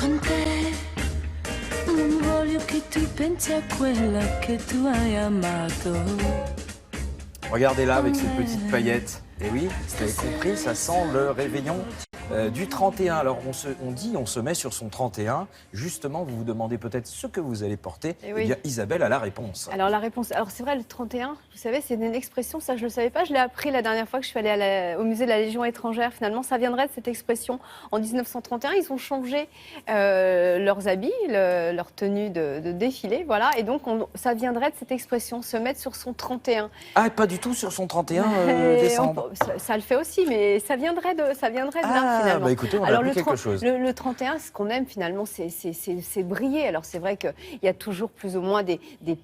con te. Non voglio che tu pensi a quella che tu hai amato. Regardez là avec ces petites paillettes. Et oui, vous avez compris, ça sent le réveillon du 31. Alors on se met sur son 31. Justement, vous vous demandez peut-être ce que vous allez porter. Eh Eh oui. bien, Isabelle a la réponse. Alors la réponse, alors c'est vrai, le 31, vous savez, c'est une expression, ça je ne le savais pas, je l'ai appris la dernière fois que je suis allée au musée de la Légion étrangère. Finalement, ça viendrait de cette expression. En 1931, ils ont changé leurs habits, leur tenue de défilé, voilà. Et donc, ça viendrait de cette expression, se mettre sur son 31. Ah, pas du tout sur son 31 Et décembre. ça le fait aussi, mais ça viendrait de là, finalement. Bah écoutez, on a Alors, appris quelque chose. Le 31, ce qu'on aime finalement, c'est briller. Alors c'est vrai qu'il y a toujours plus ou moins des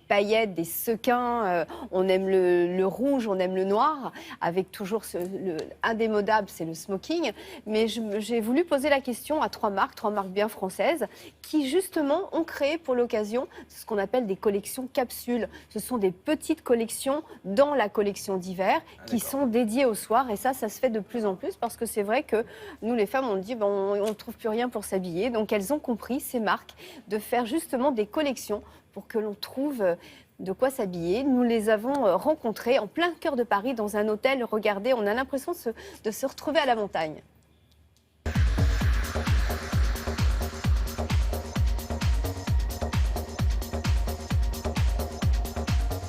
paillettes, des sequins. On aime le rouge, on aime le noir, avec toujours indémodable, c'est le smoking. Mais j'ai voulu poser la question à trois marques bien françaises, qui justement ont créé pour l'occasion ce qu'on appelle des collections capsules. Ce sont des petites collections dans la collection d'hiver qui sont dédiées au soir. Et ça se fait de plus en plus parce que c'est vrai que nous, les femmes, on dit on ne trouve plus rien pour s'habiller. Donc elles ont compris, ces marques, de faire justement des collections pour que l'on trouve de quoi s'habiller. Nous les avons rencontrées en plein cœur de Paris dans un hôtel. Regardez, on a l'impression de se retrouver à la montagne.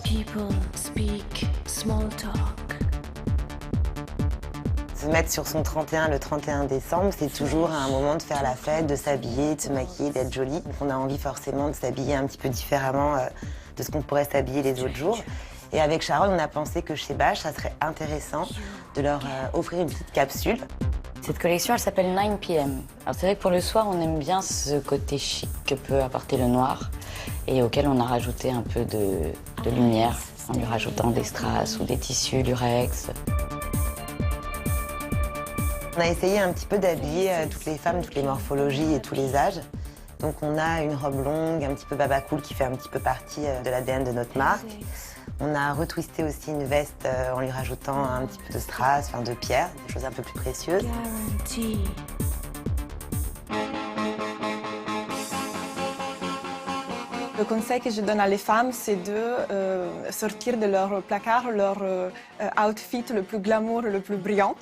People speak small talk. Se mettre sur son 31 le 31 décembre, c'est toujours un moment de faire la fête, de s'habiller, de se maquiller, d'être jolie. Donc on a envie forcément de s'habiller un petit peu différemment de ce qu'on pourrait s'habiller les autres jours. Et avec Sharon, on a pensé que chez Bache, ça serait intéressant de leur offrir une petite capsule. Cette collection, elle s'appelle 9 PM. Alors c'est vrai que pour le soir, on aime bien ce côté chic que peut apporter le noir et auquel on a rajouté un peu de lumière en lui rajoutant des strass ou des tissus lurex. On a essayé un petit peu d'habiller toutes les femmes, toutes les morphologies et tous les âges. Donc on a une robe longue, un petit peu baba cool qui fait un petit peu partie de l'ADN de notre marque. On a retwisté aussi une veste en lui rajoutant un petit peu de strass, enfin de pierres, des choses un peu plus précieuses. Guarantee. Le conseil que je donne à les femmes, c'est de sortir de leur placard leur outfit le plus glamour, le plus brillant,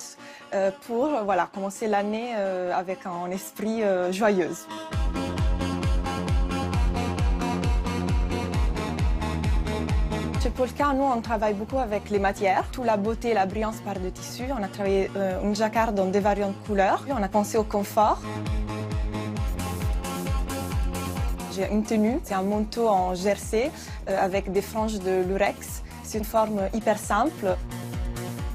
pour commencer l'année avec un esprit joyeux. Chez Polka, nous, on travaille beaucoup avec les matières. Toute la beauté et la brillance partent de tissu. On a travaillé une jacquard dans des variantes de couleurs. On a pensé au confort. J'ai une tenue, c'est un manteau en jersey avec des franges de lurex. C'est une forme hyper simple.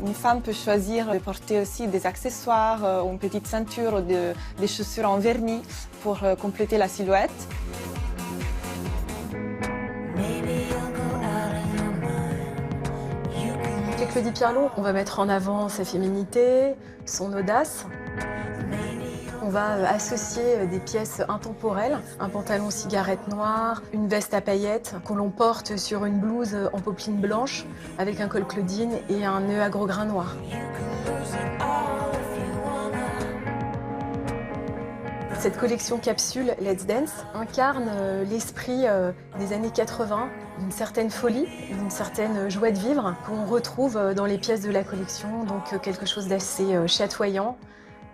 Une femme peut choisir de porter aussi des accessoires, une petite ceinture ou des chaussures en vernis pour compléter la silhouette. Chez Claudie Pierlot, on va mettre en avant sa féminité, son audace. On va associer des pièces intemporelles, un pantalon cigarette noir, une veste à paillettes que l'on porte sur une blouse en popeline blanche avec un col Claudine et un nœud à gros grains noirs. Cette collection capsule Let's Dance incarne l'esprit des années 80, d'une certaine folie, d'une certaine joie de vivre qu'on retrouve dans les pièces de la collection, donc quelque chose d'assez chatoyant,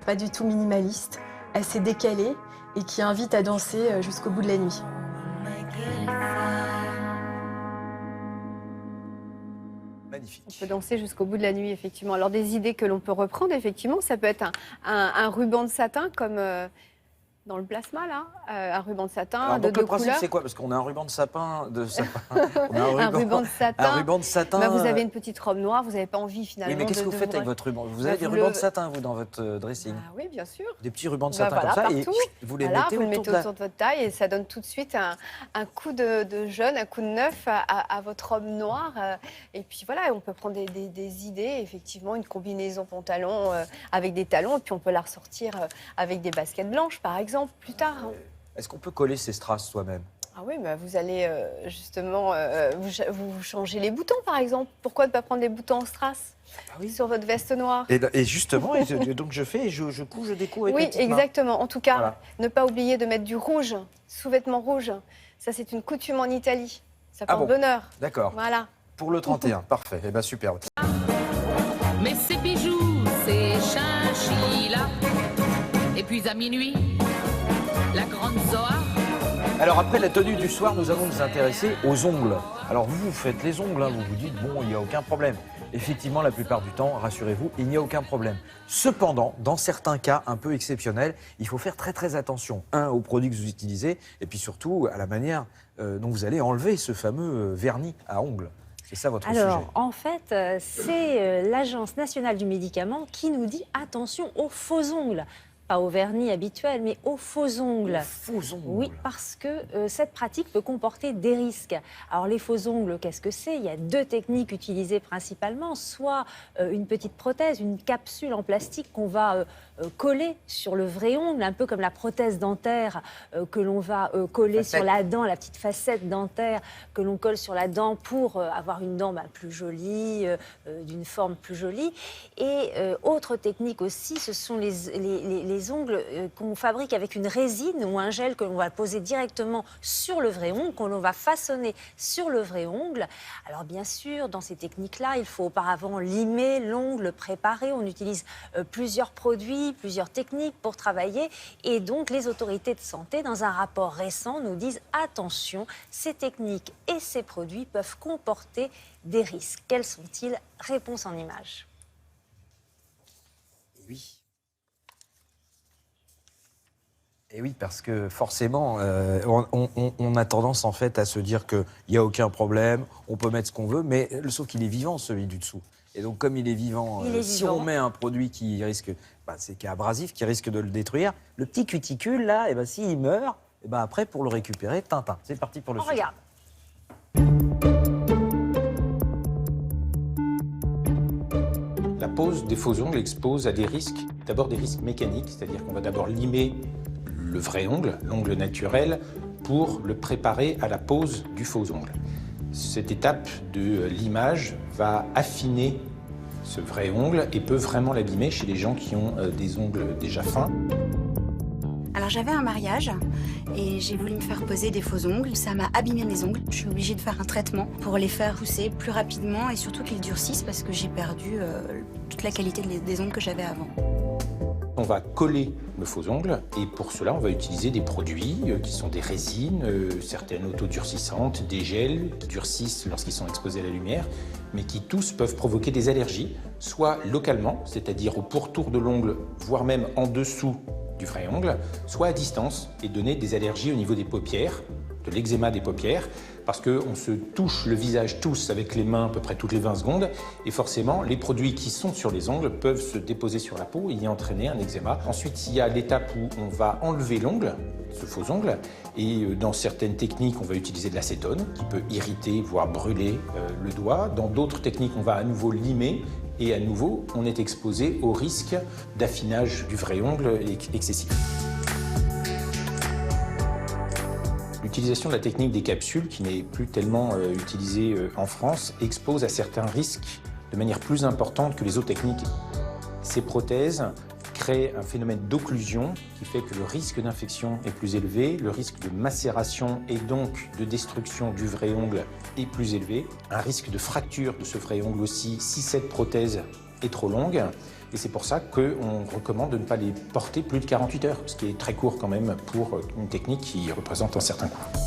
pas du tout minimaliste, assez décalé et qui invite à danser jusqu'au bout de la nuit. Magnifique. On peut danser jusqu'au bout de la nuit, effectivement. Alors des idées que l'on peut reprendre, effectivement, ça peut être un ruban de satin comme dans le plasma, là, un ruban de satin Alors, de donc deux le principe, couleurs. c'est quoi? Parce qu'on a un ruban de sapin, on a Un ruban de satin. Un ruban de satin. Bah, vous avez une petite robe noire, vous n'avez pas envie finalement. Oui, mais qu'est-ce que vous faites avec votre ruban? Vous avez des rubans de satin, vous, dans votre dressing? Ah oui, bien sûr. Des petits rubans de Bah, satin voilà, comme ça, et partout. vous les Voilà, mettez vous le autour mettez de la... autour de votre taille et ça donne tout de suite un coup de jeune, un coup de neuf à votre robe noire. Et puis voilà, on peut prendre des idées, effectivement, une combinaison pantalon avec des talons, et puis on peut la ressortir avec des baskets blanches, par exemple, plus tard. Hein. Est-ce qu'on peut coller ses strass soi-même? Ah oui, bah vous allez justement vous changer les boutons, par exemple. Pourquoi ne pas prendre les boutons en strass sur votre veste noire? Et justement, donc je fais, je couds, je découds avec Oui, mes petites mains. exactement. En tout cas, Voilà. ne pas oublier de mettre du rouge, sous-vêtement rouge. Ça, c'est une coutume en Italie. Ça porte bon. bonheur. D'accord. Voilà. Pour le 31, parfait. Eh bien, superbe. Mais ces bijoux, ces chinchillas. Et puis à minuit, la grande Zohar. Alors après la tenue du soir, nous allons nous intéresser aux ongles. Alors vous faites les ongles, hein, vous vous dites, bon, il n'y a aucun problème. Effectivement, la plupart du temps, rassurez-vous, il n'y a aucun problème. Cependant, dans certains cas un peu exceptionnels, il faut faire très très attention. Aux produits que vous utilisez, et puis surtout à la manière dont vous allez enlever ce fameux vernis à ongles. C'est ça votre sujet. Alors, en fait, c'est l'Agence nationale du médicament qui nous dit attention aux faux ongles. Pas au vernis habituel, mais aux faux ongles. Faux ongles. Oui, parce que cette pratique peut comporter des risques. Alors les faux ongles, qu'est-ce que c'est? Il y a 2 techniques utilisées principalement, soit une petite prothèse, une capsule en plastique qu'on va coller sur le vrai ongle, un peu comme la prothèse dentaire que l'on va coller sur la dent, la petite facette dentaire que l'on colle sur la dent pour avoir une dent plus jolie, d'une forme plus jolie. Et autre technique aussi, ce sont les ongles qu'on fabrique avec une résine ou un gel que l'on va poser directement sur le vrai ongle, qu'on va façonner sur le vrai ongle. Alors bien sûr, dans ces techniques-là, il faut auparavant limer l'ongle, préparer. On utilise plusieurs produits, plusieurs techniques pour travailler. Et donc les autorités de santé, dans un rapport récent, nous disent attention, ces techniques et ces produits peuvent comporter des risques. Quels sont-ils? Réponse en images. Oui. Et oui, parce que forcément, on a tendance en fait à se dire qu'il n'y a aucun problème, on peut mettre ce qu'on veut, mais sauf qu'il est vivant, celui du dessous. Et donc comme il est vivant, si on met un produit qui risque, qui est abrasif, qui risque de le détruire, le petit cuticule là, et s'il meurt, après pour le récupérer, Tintin. C'est parti pour le sujet. Regarde. La pose des faux ongles expose à des risques, d'abord des risques mécaniques, c'est-à-dire qu'on va d'abord limer le vrai ongle, l'ongle naturel, pour le préparer à la pose du faux ongle. Cette étape de limage va affiner ce vrai ongle et peut vraiment l'abîmer chez les gens qui ont des ongles déjà fins. Alors j'avais un mariage et j'ai voulu me faire poser des faux ongles. Ça m'a abîmé mes ongles. Je suis obligée de faire un traitement pour les faire pousser plus rapidement et surtout qu'ils durcissent parce que j'ai perdu toute la qualité des ongles que j'avais avant. On va coller le faux ongle et pour cela on va utiliser des produits qui sont des résines, certaines autodurcissantes, des gels qui durcissent lorsqu'ils sont exposés à la lumière, mais qui tous peuvent provoquer des allergies, soit localement, c'est-à-dire au pourtour de l'ongle, voire même en dessous du vrai ongle, soit à distance et donner des allergies au niveau des paupières, de l'eczéma des paupières, parce qu'on se touche le visage tous avec les mains à peu près toutes les 20 secondes, et forcément, les produits qui sont sur les ongles peuvent se déposer sur la peau et y entraîner un eczéma. Ensuite, il y a l'étape où on va enlever l'ongle, ce faux ongle, et dans certaines techniques, on va utiliser de l'acétone, qui peut irriter, voire brûler le doigt. Dans d'autres techniques, on va à nouveau limer, et à nouveau, on est exposé au risque d'affinage du vrai ongle excessif. L'utilisation de la technique des capsules, qui n'est plus tellement utilisée en France, expose à certains risques de manière plus importante que les autres techniques. Ces prothèses créent un phénomène d'occlusion qui fait que le risque d'infection est plus élevé, le risque de macération et donc de destruction du vrai ongle est plus élevé, un risque de fracture de ce vrai ongle aussi si cette prothèse est trop longue. Et c'est pour ça qu'on recommande de ne pas les porter plus de 48 heures, ce qui est très court quand même pour une technique qui représente un certain coût.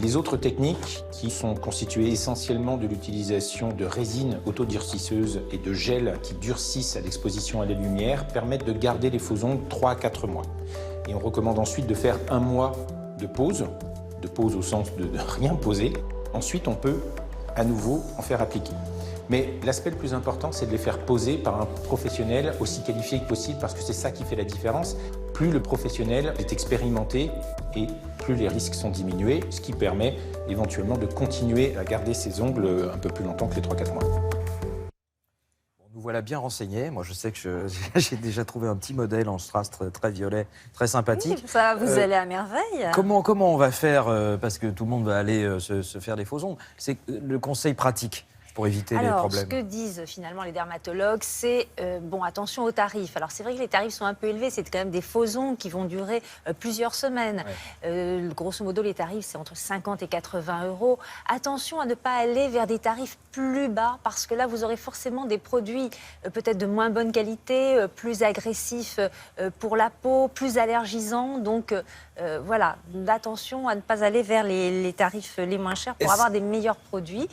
Les autres techniques, qui sont constituées essentiellement de l'utilisation de résines autodurcisseuses et de gels qui durcissent à l'exposition à la lumière, permettent de garder les faux ongles 3 à 4 mois. Et on recommande ensuite de faire 1 mois de pause au sens de rien poser. Ensuite, on peut à nouveau en faire appliquer. Mais l'aspect le plus important, c'est de les faire poser par un professionnel aussi qualifié que possible, parce que c'est ça qui fait la différence. Plus le professionnel est expérimenté et plus les risques sont diminués, ce qui permet éventuellement de continuer à garder ses ongles un peu plus longtemps que les 3-4 mois. Nous voilà voilà, bien renseigné. Moi, je sais que j'ai déjà trouvé un petit modèle en strass très violet, très sympathique. Oui, ça, vous allez à merveille. Comment on va faire, parce que tout le monde va aller se faire des faux ongles, c'est le conseil pratique pour éviter les problèmes. Ce que disent finalement les dermatologues, c'est bon, attention aux tarifs. Alors c'est vrai que les tarifs sont un peu élevés, c'est quand même des faux ongles qui vont durer plusieurs semaines. Ouais. Grosso modo, les tarifs, c'est entre 50 et 80 €. Attention à ne pas aller vers des tarifs plus bas, parce que là, vous aurez forcément des produits peut-être de moins bonne qualité, plus agressifs pour la peau, plus allergisants. Donc voilà, attention à ne pas aller vers les tarifs les moins chers pour avoir des meilleurs produits.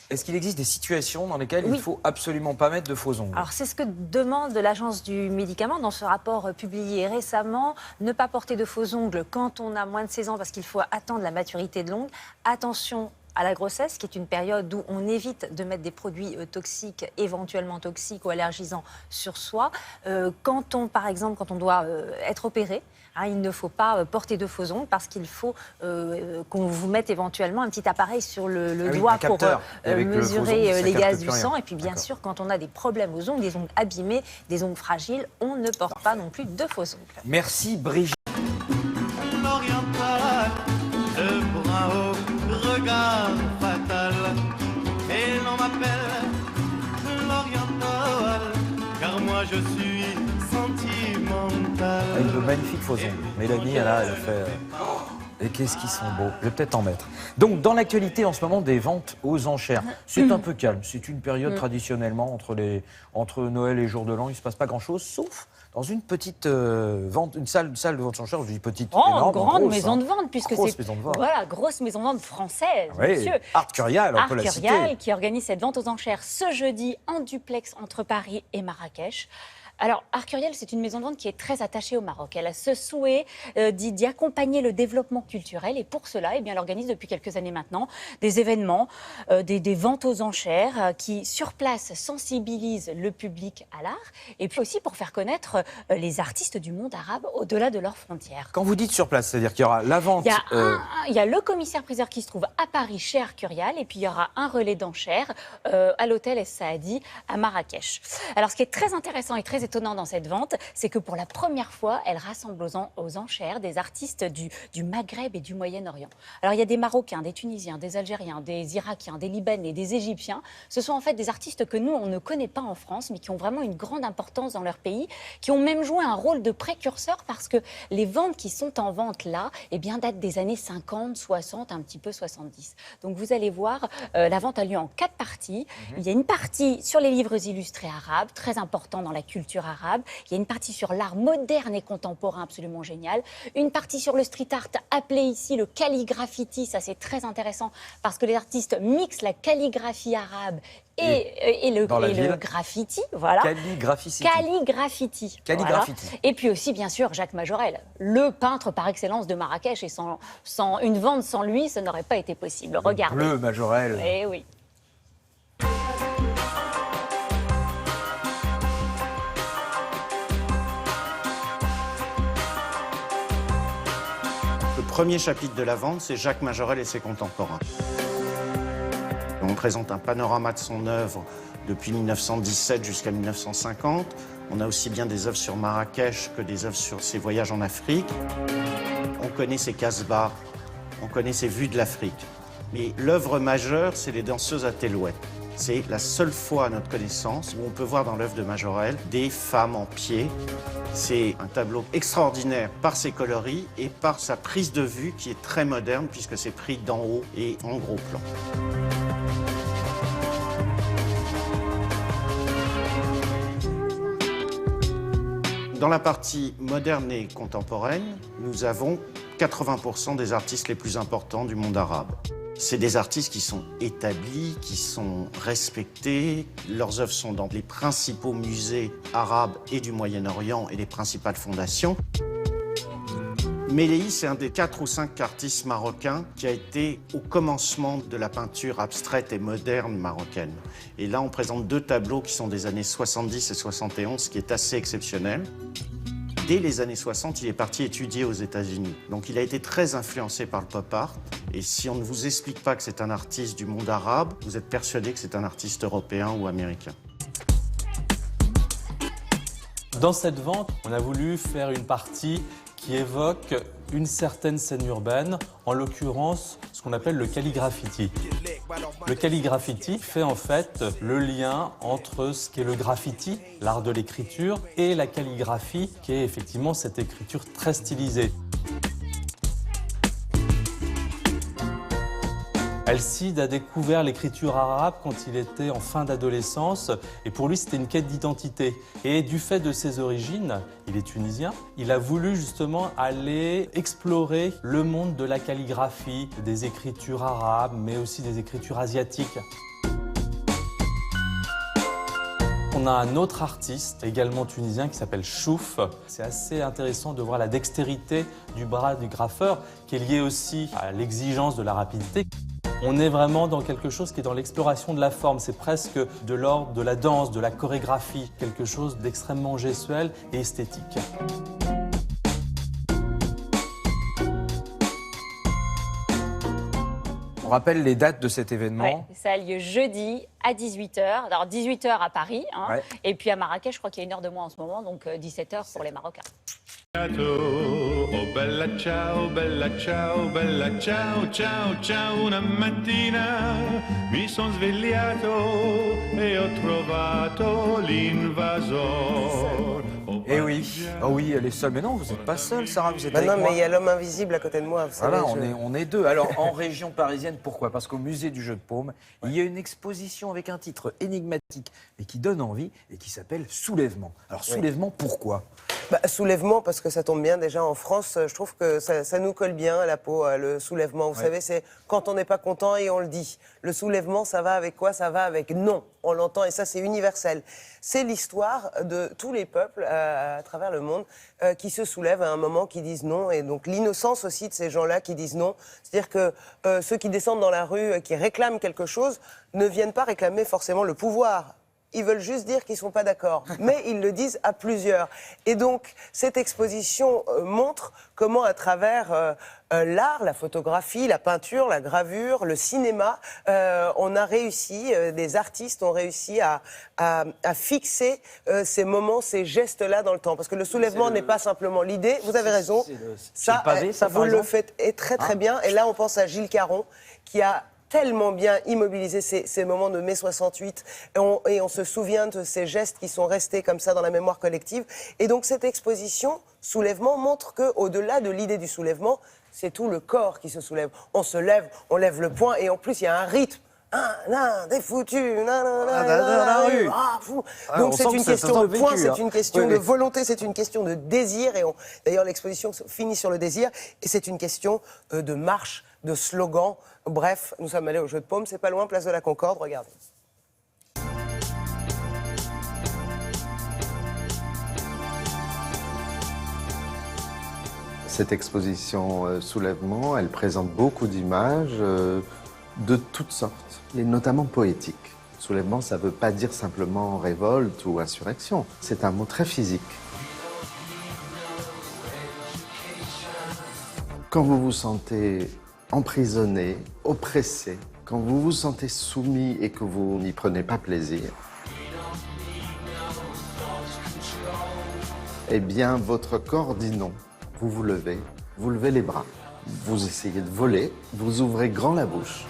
Est-ce qu'il existe des situations dans lesquelles il ne faut absolument pas mettre de faux ongles? Alors c'est ce que demande l'Agence du médicament dans ce rapport publié récemment. Ne pas porter de faux ongles quand on a moins de 16 ans parce qu'il faut attendre la maturité de l'ongle. Attention à la grossesse, qui est une période où on évite de mettre des produits toxiques, éventuellement toxiques ou allergisants sur soi. Par exemple, quand on doit être opéré, il ne faut pas porter de faux ongles parce qu'il faut qu'on vous mette éventuellement un petit appareil sur le doigt pour mesurer les gaz du sang. Et puis bien sûr, quand on a des problèmes aux ongles, des ongles abîmés, des ongles fragiles, on ne porte pas non plus de faux ongles. Merci Brigitte. Regard fatal, et l'on m'appelle l'oriental, car moi je suis sentimental. Avec de magnifiques faux ongles. Mélanie, elle fait... Et qu'est-ce qu'ils sont beaux. Je vais peut-être en mettre. Donc, dans l'actualité en ce moment des ventes aux enchères, c'est un peu calme. C'est une période traditionnellement entre Noël et Jour de l'An, il ne se passe pas grand-chose, sauf dans une petite vente, une salle de vente aux enchères. Je dis petite, énorme, grande grosse, maison de vente, puisque grosse c'est maison de vente. voilà, grosse maison de vente française, oui. monsieur. Arcurial, on peut la citer. Arcurial qui organise cette vente aux enchères ce jeudi en duplex entre Paris et Marrakech. Alors, Arcurial, c'est une maison de vente qui est très attachée au Maroc. Elle a ce souhait d'y accompagner le développement culturel. Et pour cela, elle organise depuis quelques années maintenant des événements, des ventes aux enchères qui, sur place, sensibilisent le public à l'art. Et puis aussi pour faire connaître les artistes du monde arabe au-delà de leurs frontières. Quand vous dites sur place, c'est-à-dire qu'il y aura la vente... Il y a le commissaire-priseur qui se trouve à Paris, chez Arcurial. Et puis, il y aura un relais d'enchères à l'hôtel Es Saadi à Marrakech. Alors, ce qui est très intéressant et très étonnant dans cette vente, c'est que pour la première fois, elle rassemble aux enchères des artistes du Maghreb et du Moyen-Orient. Alors, il y a des Marocains, des Tunisiens, des Algériens, des Irakiens, des Libanais, des Égyptiens. Ce sont en fait des artistes que nous, on ne connaît pas en France, mais qui ont vraiment une grande importance dans leur pays, qui ont même joué un rôle de précurseur parce que les ventes qui sont en vente là, datent des années 50, 60, un petit peu 70. Donc, vous allez voir, la vente a lieu en 4 parties. Il y a une partie sur les livres illustrés arabes, très important dans la culture arabe. Il y a une partie sur l'art moderne et contemporain absolument génial. Une partie sur le street art appelé ici le calligraffiti. Ça, c'est très intéressant parce que les artistes mixent la calligraphie arabe et le graffiti. Voilà. Calligraffiti. Voilà. Et puis aussi, bien sûr, Jacques Majorel, le peintre par excellence de Marrakech. Et sans une vente sans lui, ça n'aurait pas été possible. Regardez. Le Majorel. Eh oui. Le premier chapitre de la vente, c'est Jacques Majorel et ses contemporains. On présente un panorama de son œuvre depuis 1917 jusqu'à 1950. On a aussi bien des œuvres sur Marrakech que des œuvres sur ses voyages en Afrique. On connaît ses Casbahs, on connaît ses vues de l'Afrique. Mais l'œuvre majeure, c'est les danseuses à Telouet. C'est la seule fois à notre connaissance où on peut voir dans l'œuvre de Majorel des femmes en pied. C'est un tableau extraordinaire par ses coloris et par sa prise de vue qui est très moderne puisque c'est pris d'en haut et en gros plan. Dans la partie moderne et contemporaine, nous avons 80% des artistes les plus importants du monde arabe. C'est des artistes qui sont établis, qui sont respectés. Leurs œuvres sont dans les principaux musées arabes et du Moyen-Orient et les principales fondations. Melehi, c'est un des 4 ou 5 artistes marocains qui a été au commencement de la peinture abstraite et moderne marocaine. Et là, on présente 2 tableaux qui sont des années 70 et 71, ce qui est assez exceptionnel. Dès les années 60, il est parti étudier aux États-Unis. Donc il a été très influencé par le pop art. Et si on ne vous explique pas que c'est un artiste du monde arabe, vous êtes persuadé que c'est un artiste européen ou américain. Dans cette vente, on a voulu faire une partie qui évoque une certaine scène urbaine, en l'occurrence ce qu'on appelle le calligraffiti. Le calligraffiti fait en fait le lien entre ce qu'est le graffiti, l'art de l'écriture, et la calligraphie, qui est effectivement cette écriture très stylisée. Alcide a découvert l'écriture arabe quand il était en fin d'adolescence et pour lui c'était une quête d'identité. Et du fait de ses origines, il est tunisien, il a voulu justement aller explorer le monde de la calligraphie, des écritures arabes mais aussi des écritures asiatiques. On a un autre artiste, également tunisien, qui s'appelle Chouf. C'est assez intéressant de voir la dextérité du bras du graffeur, qui est liée aussi à l'exigence de la rapidité. On est vraiment dans quelque chose qui est dans l'exploration de la forme. C'est presque de l'ordre de la danse, de la chorégraphie, quelque chose d'extrêmement gestuel et esthétique. On rappelle les dates de cet événement. Ouais, ça a lieu jeudi à 18h. Alors 18h à Paris, hein, Ouais. et puis à Marrakech, je crois qu'il y a 1 heure de moins en ce moment, donc 17h pour les Marocains. Oh bella ciao, bella ciao, ciao, ciao. Una mattina mi son svegliato e ho trovato l'invasor. Eh oui, oh oui, elle est seule. Mais non, vous n'êtes pas seule, Sarah, vous êtes avec non, moi. mais il y a l'homme invisible à côté de moi. Vous savez, Voilà, on est deux. Alors, en région parisienne, pourquoi? Parce qu'au musée du Jeu de Paume, il y a une exposition avec un titre énigmatique, mais qui donne envie et qui s'appelle Soulèvement. Alors, Soulèvement, pourquoi? Soulèvement, parce que ça tombe bien déjà en France, je trouve que ça nous colle bien à la peau, le soulèvement. Vous savez, c'est quand on n'est pas content et on le dit. Le soulèvement, ça va avec quoi? Ça va avec non. On l'entend et ça, c'est universel. C'est l'histoire de tous les peuples à travers le monde qui se soulèvent à un moment, qui disent non. Et donc l'innocence aussi de ces gens-là qui disent non. C'est-à-dire que ceux qui descendent dans la rue, qui réclament quelque chose, ne viennent pas réclamer forcément le pouvoir. Ils veulent juste dire qu'ils ne sont pas d'accord, mais ils le disent à plusieurs. Et donc, cette exposition montre comment, à travers l'art, la photographie, la peinture, la gravure, le cinéma, on a réussi, des artistes ont réussi à fixer ces moments, ces gestes-là dans le temps. Parce que le soulèvement n'est pas simplement l'idée, vous avez raison, ça, vous le faites très très bien. Et là, on pense à Gilles Caron, qui a tellement bien immobilisé ces moments de mai 68 et on se souvient de ces gestes qui sont restés comme ça dans la mémoire collective. Et donc cette exposition, Soulèvement, montre qu'au-delà de l'idée du soulèvement, c'est tout le corps qui se soulève. On se lève, on lève le poing et en plus il y a un rythme. Des foutus, la rue. Donc c'est une question de poing, c'est une question de volonté, c'est une question de désir. Et d'ailleurs l'exposition finit sur le désir et c'est une question de marche, de slogan. Bref, nous sommes allés au Jeu de Paume, c'est pas loin, place de la Concorde, regardez. Cette exposition Soulèvement, elle présente beaucoup d'images de toutes sortes, et notamment poétiques. Soulèvement, ça ne veut pas dire simplement révolte ou insurrection, c'est un mot très physique. Quand vous vous sentez emprisonné, oppressé, quand vous vous sentez soumis et que vous n'y prenez pas plaisir, eh bien, votre corps dit non. Vous levez les bras, vous essayez de voler, vous ouvrez grand la bouche.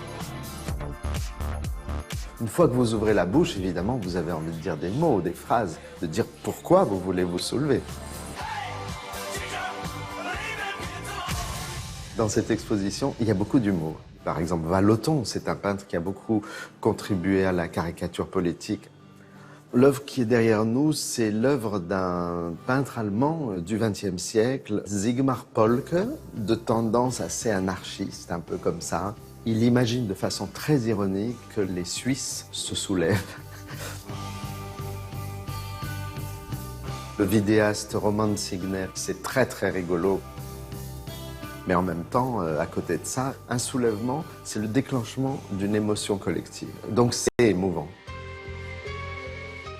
Une fois que vous ouvrez la bouche, évidemment, vous avez envie de dire des mots, des phrases, de dire pourquoi vous voulez vous soulever. Dans cette exposition, il y a beaucoup d'humour. Par exemple, Vallotton, c'est un peintre qui a beaucoup contribué à la caricature politique. L'œuvre qui est derrière nous, c'est l'œuvre d'un peintre allemand du XXe siècle, Sigmar Polke, de tendance assez anarchiste, un peu comme ça. Il imagine de façon très ironique que les Suisses se soulèvent. Le vidéaste Roman Signer, c'est très très rigolo. Mais en même temps, à côté de ça, un soulèvement, c'est le déclenchement d'une émotion collective. Donc c'est émouvant.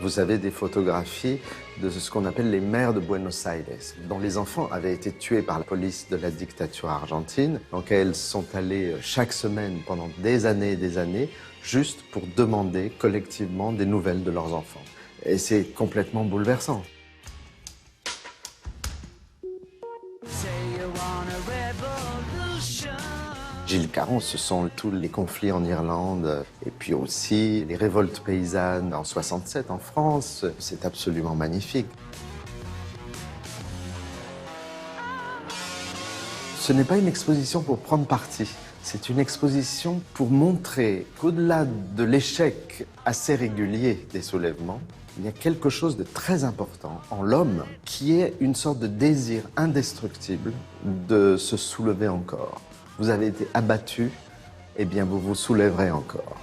Vous avez des photographies de ce qu'on appelle les maires de Buenos Aires, dont les enfants avaient été tués par la police de la dictature argentine. Donc elles sont allées chaque semaine pendant des années et des années, juste pour demander collectivement des nouvelles de leurs enfants. Et c'est complètement bouleversant. Gilles Caron, ce sont tous les conflits en Irlande et puis aussi les révoltes paysannes en 67 en France. C'est absolument magnifique. Ce n'est pas une exposition pour prendre parti. C'est une exposition pour montrer qu'au-delà de l'échec assez régulier des soulèvements, il y a quelque chose de très important en l'homme qui est une sorte de désir indestructible de se soulever encore. Vous avez été abattu, eh bien vous vous soulèverez encore.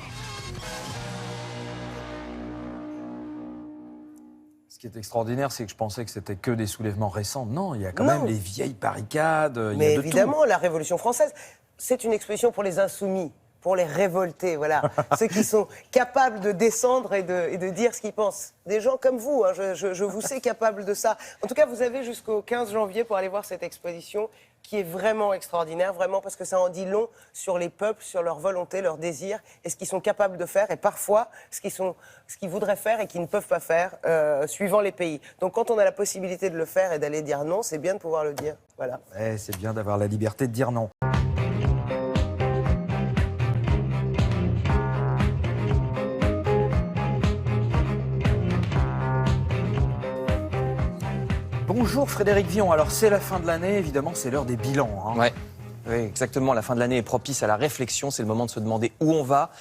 Ce qui est extraordinaire, c'est que je pensais que c'était que des soulèvements récents. Non, il y a quand même les vieilles barricades, il y a de évidemment, tout. la Révolution française, c'est une exposition pour les insoumis, pour les révoltés, voilà. Ceux qui sont capables de descendre et de dire ce qu'ils pensent. Des gens comme vous, hein, je vous sais capable de ça. En tout cas, vous avez jusqu'au 15 janvier pour aller voir cette exposition qui est vraiment extraordinaire, vraiment, parce que ça en dit long sur les peuples, sur leur volonté, leur désir, et ce qu'ils sont capables de faire, et parfois ce qu'ils voudraient faire et qu'ils ne peuvent pas faire, suivant les pays. Donc quand on a la possibilité de le faire et d'aller dire non, c'est bien de pouvoir le dire. Voilà. Ouais, c'est bien d'avoir la liberté de dire non. Bonjour Frédéric Villon, alors c'est la fin de l'année, évidemment c'est l'heure des bilans. Hein. Ouais. Oui, exactement, la fin de l'année est propice à la réflexion, c'est le moment de se demander où on va.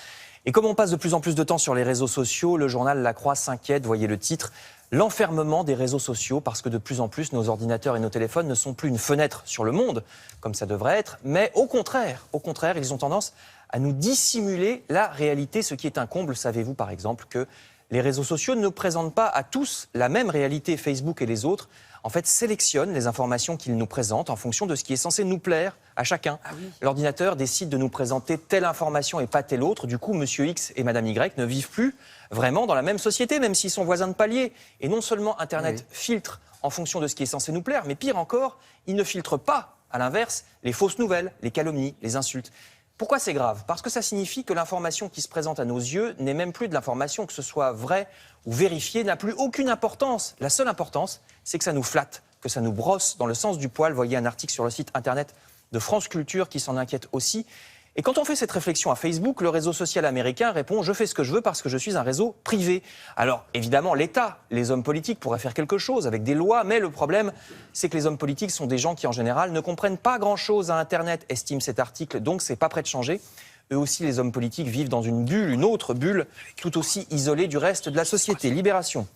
Et comme on passe de plus en plus de temps sur les réseaux sociaux, le journal La Croix s'inquiète, voyez le titre, l'enfermement des réseaux sociaux, parce que de plus en plus nos ordinateurs et nos téléphones ne sont plus une fenêtre sur le monde, comme ça devrait être, mais au contraire, ils ont tendance à nous dissimuler la réalité, ce qui est un comble. Savez-vous par exemple que les réseaux sociaux ne présentent pas à tous la même réalité, Facebook et les autres, en fait, sélectionnent les informations qu'ils nous présentent en fonction de ce qui est censé nous plaire à chacun. Ah oui. L'ordinateur décide de nous présenter telle information et pas telle autre. Du coup, Monsieur X et Madame Y ne vivent plus vraiment dans la même société, même s'ils sont voisins de palier. Et non seulement Internet filtre en fonction de ce qui est censé nous plaire, mais pire encore, il ne filtre pas, à l'inverse, les fausses nouvelles, les calomnies, les insultes. Pourquoi c'est grave? Parce que ça signifie que l'information qui se présente à nos yeux n'est même plus de l'information, que ce soit vrai ou vérifié, n'a plus aucune importance. La seule importance, c'est que ça nous flatte, que ça nous brosse dans le sens du poil. Voyez un article sur le site internet de France Culture qui s'en inquiète aussi. Et quand on fait cette réflexion à Facebook, le réseau social américain répond « Je fais ce que je veux parce que je suis un réseau privé ». Alors évidemment, l'État, les hommes politiques pourraient faire quelque chose avec des lois, mais le problème, c'est que les hommes politiques sont des gens qui en général ne comprennent pas grand-chose à Internet, estime cet article, donc c'est pas prêt de changer. Eux aussi, les hommes politiques vivent dans une bulle, une autre bulle, tout aussi isolée du reste de la société. Libération.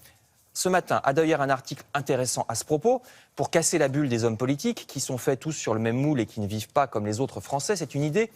Ce matin, a d'ailleurs un article intéressant à ce propos, pour casser la bulle des hommes politiques, qui sont faits tous sur le même moule et qui ne vivent pas comme les autres Français. C'est une idée,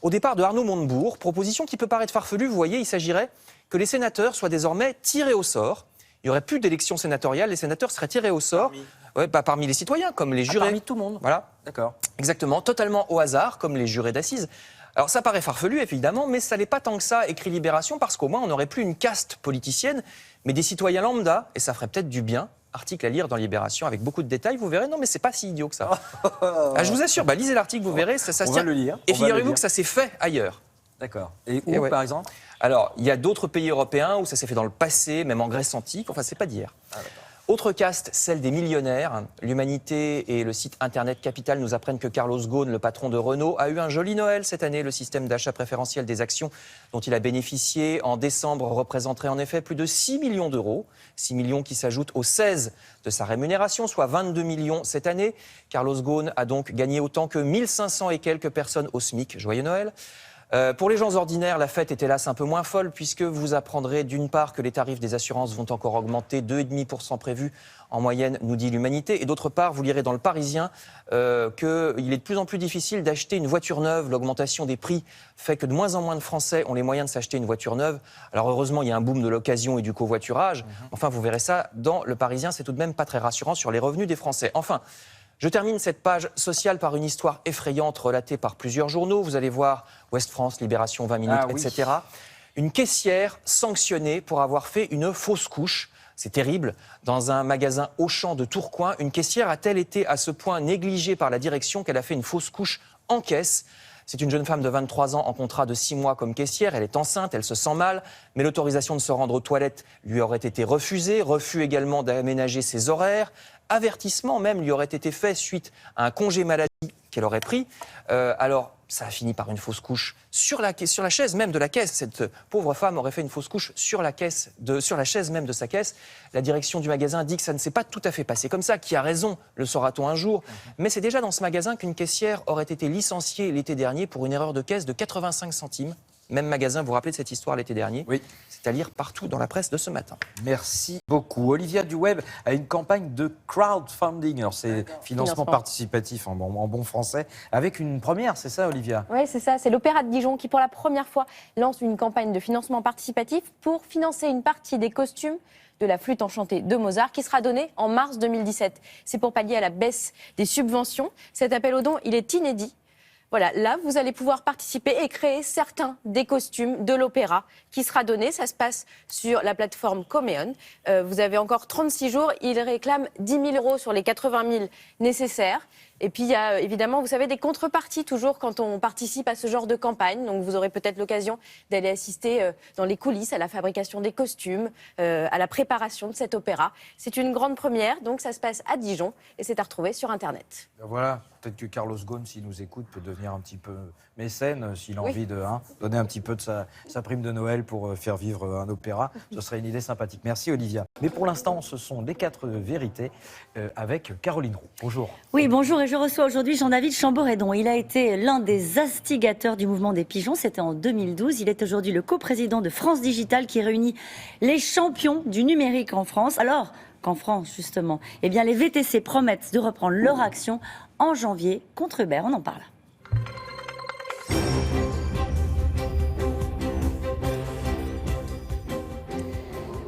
au départ, de Arnaud Montebourg, proposition qui peut paraître farfelue. Vous voyez, il s'agirait que les sénateurs soient désormais tirés au sort. Il n'y aurait plus d'élections sénatoriales, les sénateurs seraient tirés au sort. Ouais, pas parmi les citoyens, comme les jurés. Parmi tout le monde. Voilà. D'accord. Exactement, totalement au hasard, comme les jurés d'assises. Alors ça paraît farfelu, évidemment, mais ça n'est pas tant que ça, écrit Libération, parce qu'au moins on n'aurait plus une caste politicienne, mais des citoyens lambda, et ça ferait peut-être du bien. Article à lire dans Libération avec beaucoup de détails, vous verrez, non mais c'est pas si idiot que ça. Je vous assure, lisez l'article, vous verrez, ça se tient. On va le lire. Et figurez-vous que ça s'est fait ailleurs. D'accord. Et où, par exemple? Alors, il y a d'autres pays européens où ça s'est fait dans le passé, même en Grèce antique, enfin c'est pas d'hier. Autre caste, celle des millionnaires. L'Humanité et le site internet Capital nous apprennent que Carlos Ghosn, le patron de Renault, a eu un joli Noël cette année. Le système d'achat préférentiel des actions dont il a bénéficié en décembre représenterait en effet plus de 6 millions d'euros. 6 millions qui s'ajoutent aux 16 de sa rémunération, soit 22 millions cette année. Carlos Ghosn a donc gagné autant que 1500 et quelques personnes au SMIC. Joyeux Noël. Pour les gens ordinaires, la fête est hélas un peu moins folle puisque vous apprendrez d'une part que les tarifs des assurances vont encore augmenter, 2,5% prévus en moyenne, nous dit l'Humanité, et d'autre part, vous lirez dans le Parisien qu'il est de plus en plus difficile d'acheter une voiture neuve. L'augmentation des prix fait que de moins en moins de Français ont les moyens de s'acheter une voiture neuve. Alors heureusement, il y a un boom de l'occasion et du covoiturage. Enfin, vous verrez ça dans le Parisien, c'est tout de même pas très rassurant sur les revenus des Français. Enfin, je termine cette page sociale par une histoire effrayante relatée par plusieurs journaux. Vous allez voir Ouest France, Libération, 20 minutes, etc. Une caissière sanctionnée pour avoir fait une fausse couche. C'est terrible. Dans un magasin Auchan de Tourcoing, une caissière a-t-elle été à ce point négligée par la direction qu'elle a fait une fausse couche en caisse? C'est une jeune femme de 23 ans en contrat de 6 mois comme caissière. Elle est enceinte, elle se sent mal, mais l'autorisation de se rendre aux toilettes lui aurait été refusée. Refus également d'aménager ses horaires. Avertissement même lui aurait été fait suite à un congé maladie qu'elle aurait pris. Alors, ça a fini par une fausse couche sur la chaise même de la caisse. Cette pauvre femme aurait fait une fausse couche sur la chaise même de sa caisse. La direction du magasin dit que ça ne s'est pas tout à fait passé comme ça. Qui a raison, le saura-t-on un jour. Mais c'est déjà dans ce magasin qu'une caissière aurait été licenciée l'été dernier pour une erreur de caisse de 85 centimes. Même magasin, vous vous rappelez de cette histoire l'été dernier? Oui. C'est à lire partout dans la presse de ce matin. Merci beaucoup. Olivia Duweb a une campagne de crowdfunding. Alors, c'est financement participatif en bon français. Avec une première, c'est ça, Olivia? Oui, c'est ça. C'est l'Opéra de Dijon qui, pour la première fois, lance une campagne de financement participatif pour financer une partie des costumes de la flûte enchantée de Mozart qui sera donnée en mars 2017. C'est pour pallier à la baisse des subventions. Cet appel aux dons, il est inédit. Voilà, là, vous allez pouvoir participer et créer certains des costumes de l'opéra qui sera donné. Ça se passe sur la plateforme Coméon. Vous avez encore 36 jours. Il réclame 10 000 € sur les 80 000 nécessaires. Et puis, il y a évidemment, vous savez, des contreparties toujours quand on participe à ce genre de campagne. Donc, vous aurez peut-être l'occasion d'aller assister dans les coulisses à la fabrication des costumes, à la préparation de cet opéra. C'est une grande première, donc ça se passe à Dijon et c'est à retrouver sur Internet. Ben voilà, peut-être que Carlos Ghosn, s'il nous écoute, peut devenir un petit peu mécène, s'il a envie de donner un petit peu de sa prime de Noël pour faire vivre un opéra. Ce serait une idée sympathique. Merci, Olivia. Mais pour l'instant, ce sont les 4 vérités avec Caroline Roux. Bonjour. Oui, bonjour. Et je reçois aujourd'hui Jean-David Chamboredon. Il a été l'un des instigateurs du mouvement des pigeons. C'était en 2012. Il est aujourd'hui le coprésident de France Digital qui réunit les champions du numérique en France. Alors qu'en France, justement, eh bien, les VTC promettent de reprendre leur action en janvier contre Uber. On en parle.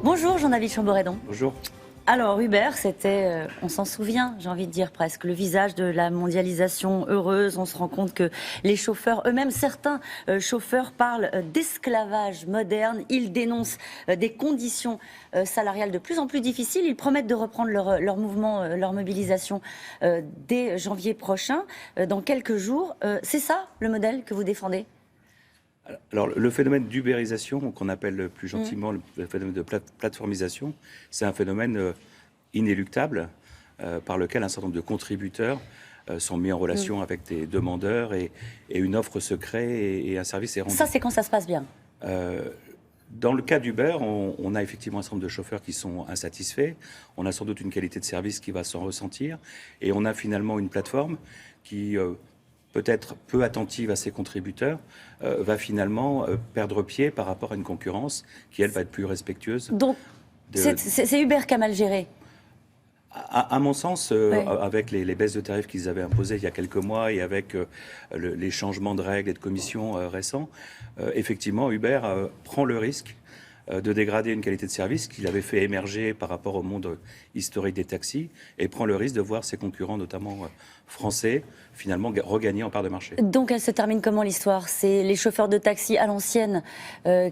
Bonjour Jean-David Chamboredon. Bonjour. Alors Uber, c'était, on s'en souvient, j'ai envie de dire presque, le visage de la mondialisation heureuse. On se rend compte que les chauffeurs eux-mêmes, certains chauffeurs parlent d'esclavage moderne. Ils dénoncent des conditions salariales de plus en plus difficiles. Ils promettent de reprendre leur mouvement, leur mobilisation dès janvier prochain, dans quelques jours. C'est ça le modèle que vous défendez ? Alors, le phénomène d'ubérisation, qu'on appelle plus gentiment le phénomène de plateformisation, c'est un phénomène inéluctable par lequel un certain nombre de contributeurs sont mis en relation avec des demandeurs et une offre se crée et un service est rendu. Ça, c'est quand ça se passe bien. Dans le cas d'Uber, on a effectivement un certain nombre de chauffeurs qui sont insatisfaits. On a sans doute une qualité de service qui va s'en ressentir. Et on a finalement une plateforme qui... peut-être peu attentive à ses contributeurs, va finalement perdre pied par rapport à une concurrence qui, elle, va être plus respectueuse. Donc, c'est Uber qui a mal géré. À mon sens, avec les baisses de tarifs qu'ils avaient imposées il y a quelques mois et avec les changements de règles et de commissions récents, effectivement, Uber prend le risque de dégrader une qualité de service qu'il avait fait émerger par rapport au monde historique des taxis et prend le risque de voir ses concurrents, notamment français, finalement regagner en part de marché. Donc elle se termine comment l'histoire? C'est les chauffeurs de taxi à l'ancienne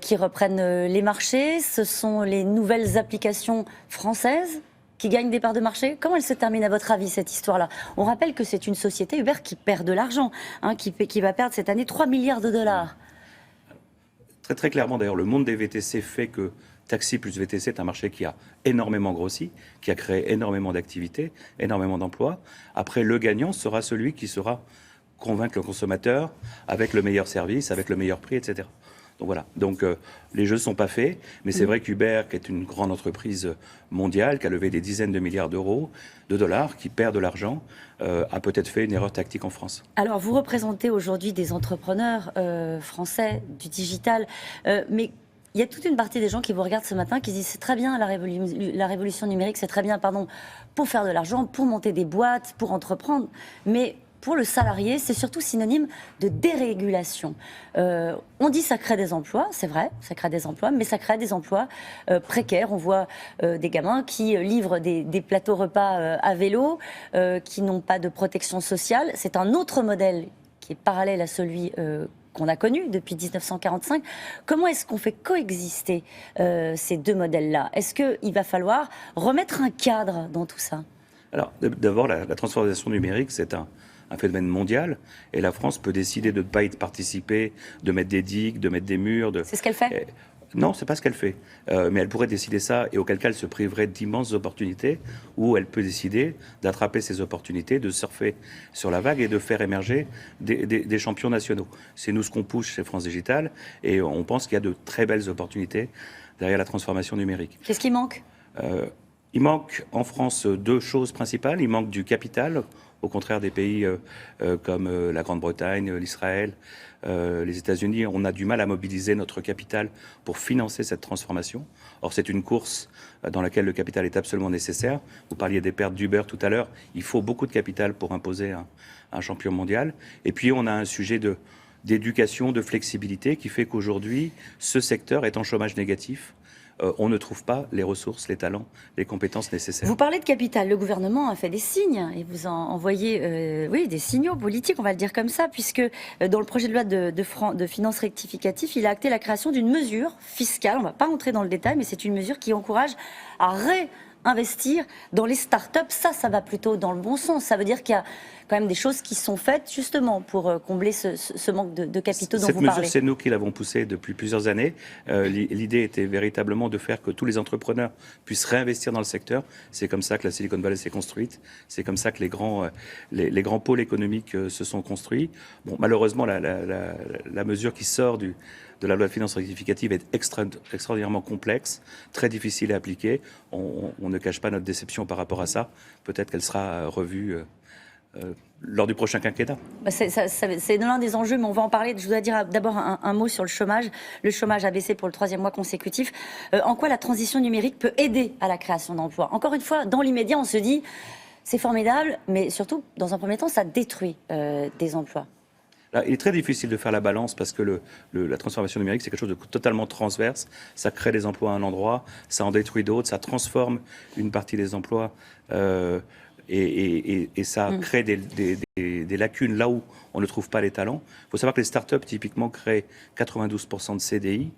qui reprennent les marchés? Ce sont les nouvelles applications françaises qui gagnent des parts de marché? Comment elle se termine à votre avis cette histoire-là? On rappelle que c'est une société Uber qui perd de l'argent, qui va perdre cette année 3 milliards de dollars. Très, très clairement, d'ailleurs, le monde des VTC fait que taxi plus VTC est un marché qui a énormément grossi, qui a créé énormément d'activités, énormément d'emplois. Après, le gagnant sera celui qui saura convaincre le consommateur avec le meilleur service, avec le meilleur prix, etc. Donc voilà, donc les jeux ne sont pas faits, mais c'est vrai qu'Uber, qui est une grande entreprise mondiale, qui a levé des dizaines de milliards d'euros, de dollars, qui perd de l'argent, a peut-être fait une erreur tactique en France. Alors vous représentez aujourd'hui des entrepreneurs français, du digital, mais il y a toute une partie des gens qui vous regardent ce matin qui disent c'est très bien la révolution numérique, c'est très bien, pour faire de l'argent, pour monter des boîtes, pour entreprendre, mais... Pour le salarié, c'est surtout synonyme de dérégulation. On dit ça crée des emplois, c'est vrai, ça crée des emplois, mais ça crée des emplois précaires. On voit des gamins qui livrent des plateaux repas à vélo, qui n'ont pas de protection sociale. C'est un autre modèle qui est parallèle à celui qu'on a connu depuis 1945. Comment est-ce qu'on fait coexister ces deux modèles-là? Est-ce qu'il va falloir remettre un cadre dans tout ça? Alors, d'abord, la transformation numérique, c'est un phénomène mondial, et la France peut décider de ne pas y participer, de mettre des digues, de mettre des murs. C'est ce qu'elle fait ? Non, c'est pas ce qu'elle fait. Mais elle pourrait décider ça, et auquel cas elle se priverait d'immenses opportunités, où elle peut décider d'attraper ces opportunités, de surfer sur la vague et de faire émerger des champions nationaux. C'est nous ce qu'on pousse chez France Digital, et on pense qu'il y a de très belles opportunités derrière la transformation numérique. Qu'est-ce qui manque? Il manque en France deux choses principales. Il manque du capital, au contraire des pays comme la Grande-Bretagne, l'Israël, les États-Unis. On a du mal à mobiliser notre capital pour financer cette transformation. Or, c'est une course dans laquelle le capital est absolument nécessaire. Vous parliez des pertes d'Uber tout à l'heure. Il faut beaucoup de capital pour imposer un champion mondial. Et puis, on a un sujet d'éducation, de flexibilité qui fait qu'aujourd'hui, ce secteur est en chômage négatif. On ne trouve pas les ressources, les talents, les compétences nécessaires. Vous parlez de capital. Le gouvernement a fait des signes et vous en envoyez des signaux politiques, on va le dire comme ça, puisque dans le projet de loi de finances rectificatif, il a acté la création d'une mesure fiscale. On ne va pas rentrer dans le détail, mais c'est une mesure qui encourage à réinvestir dans les start-up. Ça va plutôt dans le bon sens. Ça veut dire qu'il y a quand même des choses qui sont faites justement pour combler ce manque de capitaux dont vous parlez. Cette mesure, c'est nous qui l'avons poussée depuis plusieurs années. L'idée était véritablement de faire que tous les entrepreneurs puissent réinvestir dans le secteur. C'est comme ça que la Silicon Valley s'est construite. C'est comme ça que les grands pôles économiques se sont construits. Bon, malheureusement, la mesure qui sort de la loi de finances rectificative est extraordinairement complexe, très difficile à appliquer. On ne cache pas notre déception par rapport à ça. Peut-être qu'elle sera revue lors du prochain quinquennat. C'est l'un des enjeux, mais on va en parler. Je voudrais dire d'abord un mot sur le chômage. Le chômage a baissé pour le 3e mois consécutif. En quoi la transition numérique peut aider à la création d'emplois? Encore une fois, dans l'immédiat, on se dit c'est formidable, mais surtout, dans un premier temps, ça détruit des emplois. Là, il est très difficile de faire la balance parce que la transformation numérique, c'est quelque chose de totalement transverse. Ça crée des emplois à un endroit, ça en détruit d'autres, ça transforme une partie des emplois et ça crée des lacunes là où on ne trouve pas les talents. Il faut savoir que les startups, typiquement, créent 92% de CDI.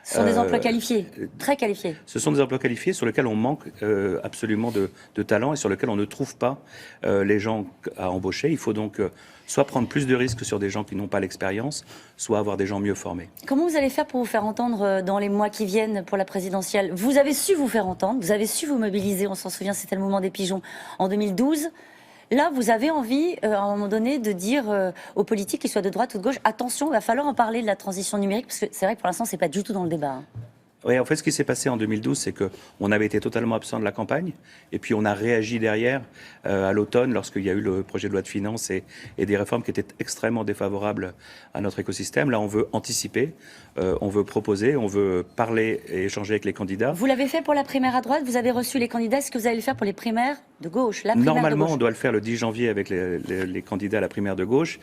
Ce sont des emplois qualifiés, très qualifiés. Ce sont des emplois qualifiés sur lesquels on manque absolument de talent et sur lesquels on ne trouve pas les gens à embaucher. Il faut donc soit prendre plus de risques sur des gens qui n'ont pas l'expérience, soit avoir des gens mieux formés. Comment vous allez faire pour vous faire entendre dans les mois qui viennent pour la présidentielle? Vous avez su vous faire entendre, vous avez su vous mobiliser, on s'en souvient, c'était le mouvement des pigeons en 2012. Là, vous avez envie, à un moment donné, de dire aux politiques, qu'ils soient de droite ou de gauche, attention, il va falloir en parler de la transition numérique, parce que c'est vrai que pour l'instant, c'est pas du tout dans le débat. Hein. Oui, en fait, ce qui s'est passé en 2012, c'est qu'on avait été totalement absent de la campagne, et puis on a réagi derrière, à l'automne, lorsqu'il y a eu le projet de loi de finances et des réformes qui étaient extrêmement défavorables à notre écosystème. Là, on veut anticiper, on veut proposer, on veut parler et échanger avec les candidats. Vous l'avez fait pour la primaire à droite, vous avez reçu les candidats, est-ce que vous allez le faire pour les primaires de gauche, la primaire Normalement, de gauche? On doit le faire le 10 janvier avec les candidats à la primaire de gauche,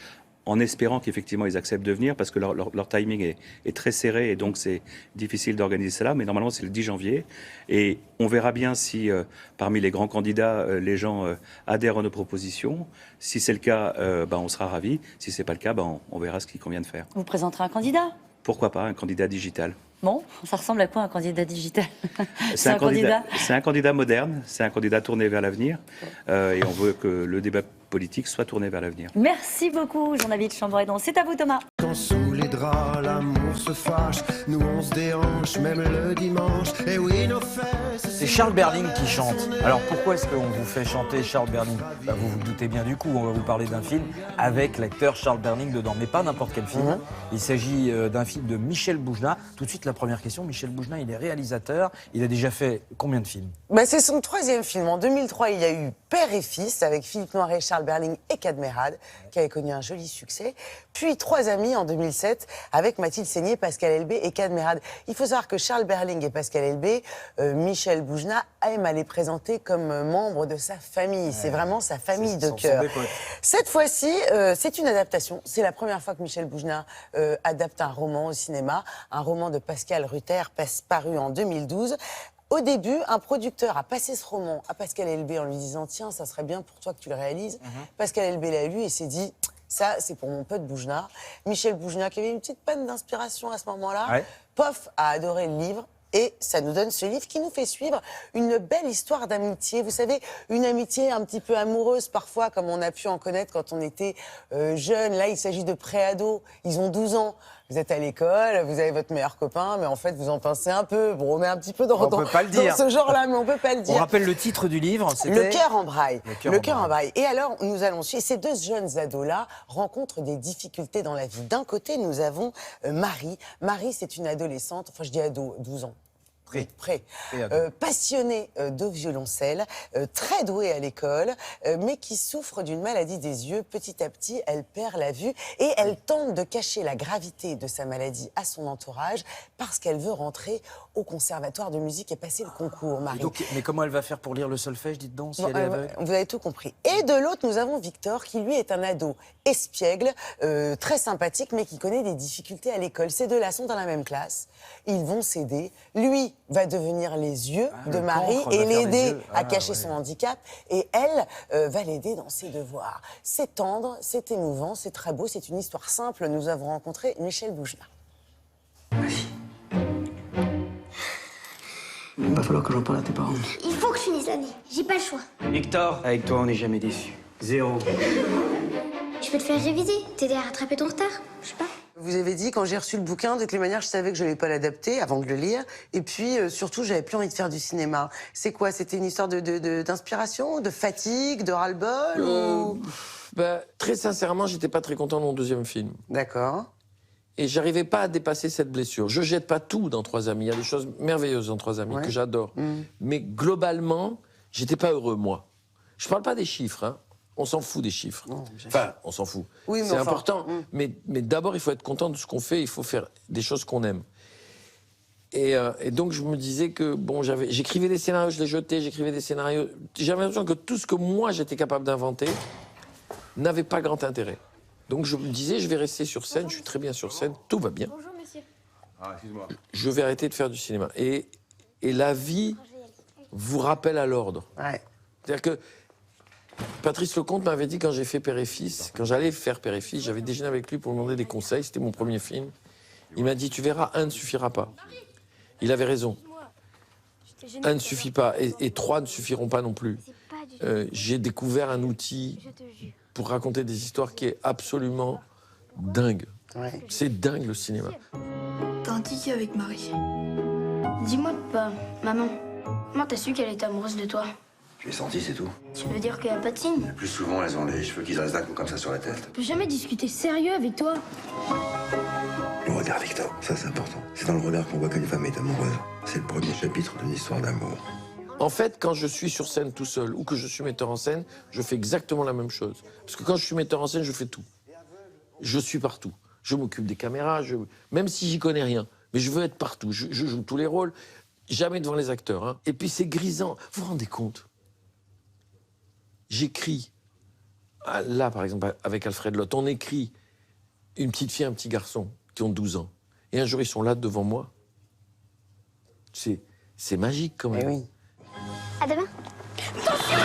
en espérant qu'effectivement ils acceptent de venir, parce que leur timing est très serré et donc c'est difficile d'organiser cela. Mais normalement, c'est le 10 janvier. Et on verra bien si, parmi les grands candidats, les gens adhèrent à nos propositions. Si c'est le cas, on sera ravis. Si ce n'est pas le cas, on verra ce qu'il convient de faire. Vous présenterez un candidat? Pourquoi pas un candidat digital? Bon, ça ressemble à quoi un candidat digital? C'est un candidat moderne, c'est un candidat tourné vers l'avenir. Et on veut que le débat politique soit tourné vers l'avenir. Merci beaucoup, Jean-David Chambredon. C'est à vous, Thomas. Quand sous les draps l'amour se fâche, nous on se déhanche même le dimanche. Et oui, nos fesses. C'est Charles Berling qui chante. Alors pourquoi est-ce qu'on vous fait chanter Charles Berling? Vous vous doutez bien du coup, on va vous parler d'un film avec l'acteur Charles Berling dedans, mais pas n'importe quel film. Il s'agit d'un film de Michel Boujna. Tout de suite, la première question, Michel Boujna, il est réalisateur. Il a déjà fait combien de films? C'est son 3e film. En 2003, il y a eu Père et Fils avec Philippe Noiret, Charles Berling et Cadmerade, qui avait connu un joli succès. Puis Trois Amis en 2007 avec Mathilde Seigné, Pascal Elbé et Cadmerade. Il faut savoir que Charles Berling et Pascal Elbé, Michel Boujna aime à les présenter comme membres de sa famille. C'est vraiment sa famille de cœur. Cette fois-ci, c'est une adaptation. C'est la première fois que Michel Boujna adapte un roman au cinéma, un roman de Pascal Rutter, paru en 2012. Au début, un producteur a passé ce roman à Pascal Elbé en lui disant « Tiens, ça serait bien pour toi que tu le réalises ». Pascal Elbé l'a lu et s'est dit « Ça, c'est pour mon pote Boujna ». Michel Boujna, qui avait une petite panne d'inspiration à ce moment-là, pof, a adoré le livre. Et ça nous donne ce livre qui nous fait suivre une belle histoire d'amitié. Vous savez, une amitié un petit peu amoureuse parfois, comme on a pu en connaître quand on était jeune. Là, il s'agit de pré-ados. Ils ont 12 ans. Vous êtes à l'école, vous avez votre meilleur copain, mais en fait, vous en pincez un peu. Bon, on est un petit peu dans, On peut pas le dire. dans ce genre-là, mais on peut pas le dire. On rappelle le titre du livre, c'était... Le cœur en braille. Le cœur en braille. Et alors, nous allons suivre. Ces deux jeunes ados-là rencontrent des difficultés dans la vie. D'un côté, nous avons Marie. Marie, c'est une adolescente, enfin je dis ado, 12 ans. Prêt. Passionnée de violoncelle, très douée à l'école, mais qui souffre d'une maladie des yeux. Petit à petit, elle perd la vue et elle tente de cacher la gravité de sa maladie à son entourage parce qu'elle veut rentrer au conservatoire de musique et passer le concours, Marie. Donc, mais comment elle va faire pour lire le solfège, dites donc, si elle est aveugle? Vous avez tout compris. Et de l'autre, nous avons Victor, qui lui est un ado espiègle, très sympathique, mais qui connaît des difficultés à l'école. Ces deux-là sont dans la même classe. Ils vont s'aider. Lui va devenir les yeux de Marie et l'aider à cacher son handicap. Et elle va l'aider dans ses devoirs. C'est tendre, c'est émouvant, c'est très beau, c'est une histoire simple. Nous avons rencontré Michel Boujna. Il va falloir que j'en parle à tes parents. Il faut que je finisse l'année. J'ai pas le choix. Victor, avec toi, on n'est jamais déçu. 0. Je peux te faire réviser, t'aider à rattraper ton retard. Je sais pas. Vous avez dit, quand j'ai reçu le bouquin, de toutes les manières, je savais que je n'allais pas l'adapter avant de le lire. Et puis, surtout, j'avais plus envie de faire du cinéma. C'est quoi? C'était une histoire d'inspiration, de fatigue, de ras-le-bol ou... Très sincèrement, j'étais pas très content de mon deuxième film. D'accord. Et j'arrivais pas à dépasser cette blessure. Je jette pas tout dans Trois Amis. Il y a des choses merveilleuses dans Trois Amis que j'adore. Mais globalement, j'étais pas heureux, moi. Je parle pas des chiffres, hein. On s'en fout des chiffres. Enfin, on s'en fout. Oui, c'est important. Mais d'abord, il faut être content de ce qu'on fait. Il faut faire des choses qu'on aime. Et donc, je me disais que, bon, j'écrivais des scénarios, je les jetais, j'écrivais des scénarios. J'avais l'impression que tout ce que moi, j'étais capable d'inventer n'avait pas grand intérêt. Donc, je me disais, je vais rester sur scène, je suis très bien sur scène, tout va bien. Bonjour, monsieur. Ah, excuse-moi. Je vais arrêter de faire du cinéma. Et la vie vous rappelle à l'ordre. C'est-à-dire que Patrice Lecomte m'avait dit, quand j'ai fait Père et Fils, quand j'allais faire Père et Fils, j'avais déjeuné avec lui pour lui demander des conseils, c'était mon premier film. Il m'a dit, tu verras, 1 ne suffira pas. Il avait raison. 1 ne suffit pas, et 3 ne suffiront pas non plus. J'ai découvert un outil pour raconter des histoires qui est absolument dingue. C'est dingue, le cinéma. T'as un ticket avec Marie. Dis-moi pas, maman, comment t'as su qu'elle était amoureuse de toi? Je l'ai senti, c'est tout. Tu veux dire qu'il n'y a pas de signe? Le plus souvent, elles ont les cheveux qui se restent d'un coup comme ça sur la tête. Je peux jamais discuter sérieux avec toi. Le regard, Victor, ça c'est important. C'est dans le regard qu'on voit que les femmes est amoureuse. C'est le premier chapitre d'une histoire d'amour. En fait, quand je suis sur scène tout seul ou que je suis metteur en scène, je fais exactement la même chose. Parce que quand je suis metteur en scène, je fais tout. Je suis partout. Je m'occupe des caméras, même si j'y connais rien. Mais je veux être partout. Je joue tous les rôles, jamais devant les acteurs. Hein. Et puis c'est grisant. Vous vous rendez compte? J'écris. Là, par exemple, avec Alfred Lotte, on écrit une petite fille et un petit garçon qui ont 12 ans. Et un jour, ils sont là devant moi. C'est magique, quand même. Oui. À demain. Attention!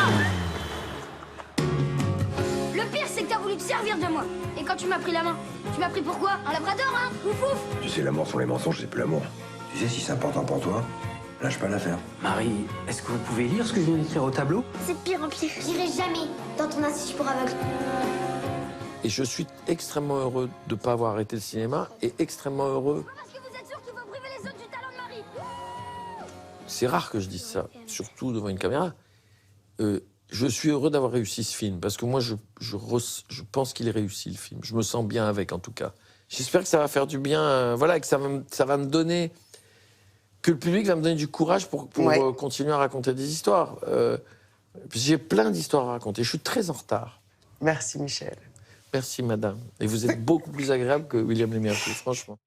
Le pire, c'est que t'as voulu te servir de moi. Et quand tu m'as pris la main, tu m'as pris pour quoi? Un labrador, hein? Ouf ouf! Tu sais, l'amour sans les mensonges, c'est plus l'amour. Tu sais, si c'est important pour toi, lâche pas l'affaire. Marie, est-ce que vous pouvez lire ce que je viens d'écrire au tableau? C'est de pire en pire. J'irai jamais dans ton institut pour aveugles. Et je suis extrêmement heureux de ne pas avoir arrêté le cinéma et extrêmement heureux. Parce que vous êtes sûr qu'il faut priver les autres du talent de Marie. C'est rare que je dise ça, surtout devant une caméra. Je suis heureux d'avoir réussi ce film, parce que moi, je pense qu'il est réussi, le film. Je me sens bien avec, en tout cas. J'espère que ça va faire du bien, voilà, que ça va me donner... que le public va me donner du courage pour continuer à raconter des histoires. J'ai plein d'histoires à raconter. Je suis très en retard. Merci, Michel. Merci, madame. Et vous êtes beaucoup plus agréable que William Lémergie, franchement.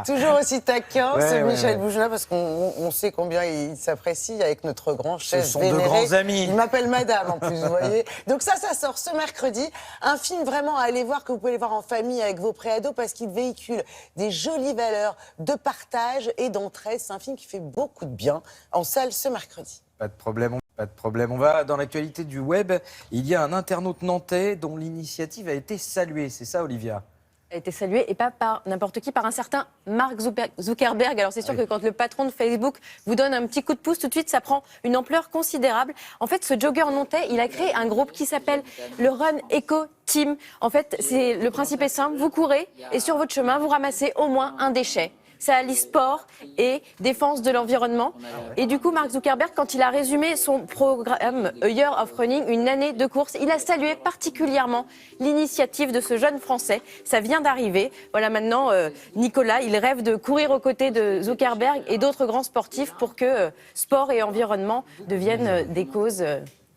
Toujours aussi taquin, c'est Michel Boujna, parce qu'on sait combien il s'apprécie avec notre grand chef. Ce sont de grands amis. Il m'appelle madame, en plus, vous voyez. Donc ça sort ce mercredi. Un film vraiment à aller voir, que vous pouvez aller voir en famille avec vos préados, parce qu'il véhicule des jolies valeurs de partage et d'entraide. C'est un film qui fait beaucoup de bien en salle ce mercredi. Pas de problème. On va dans l'actualité du web. Il y a un internaute nantais dont l'initiative a été saluée. C'est ça, Olivia? a été salué, et pas par n'importe qui, par un certain Mark Zuckerberg. Alors c'est sûr que quand le patron de Facebook vous donne un petit coup de pouce, tout de suite ça prend une ampleur considérable. En fait, ce jogger nantais, il a créé un groupe qui s'appelle le Run Eco Team. En fait, le principe est simple, vous courez et sur votre chemin, vous ramassez au moins un déchet. Ça allie sport et défense de l'environnement. Et du coup, Mark Zuckerberg, quand il a résumé son programme A Year of Running, une année de course, il a salué particulièrement l'initiative de ce jeune Français. Ça vient d'arriver. Voilà, maintenant, Nicolas, il rêve de courir aux côtés de Zuckerberg et d'autres grands sportifs pour que sport et environnement deviennent des causes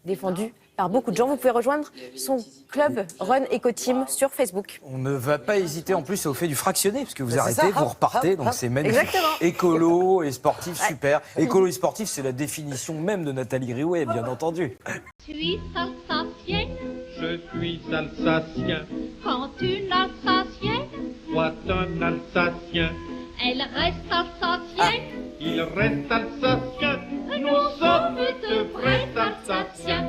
défendues par beaucoup de gens. Vous pouvez rejoindre son club Run Eco Team sur Facebook. On ne va pas hésiter en plus au fait du fractionné, parce que vous C'est arrêtez, ça, vous repartez, donc c'est magnifique. Exactement. Écolo et sportif, super. Écolo et sportif, c'est la définition même de Nathalie Riouet, bien entendu. Je suis alsacienne, Je suis alsacien, quand une alsacienne, soit un Alsacien. elle reste alsacienne. Il reste alsacien, Nous sommes de vrais Alsaciens.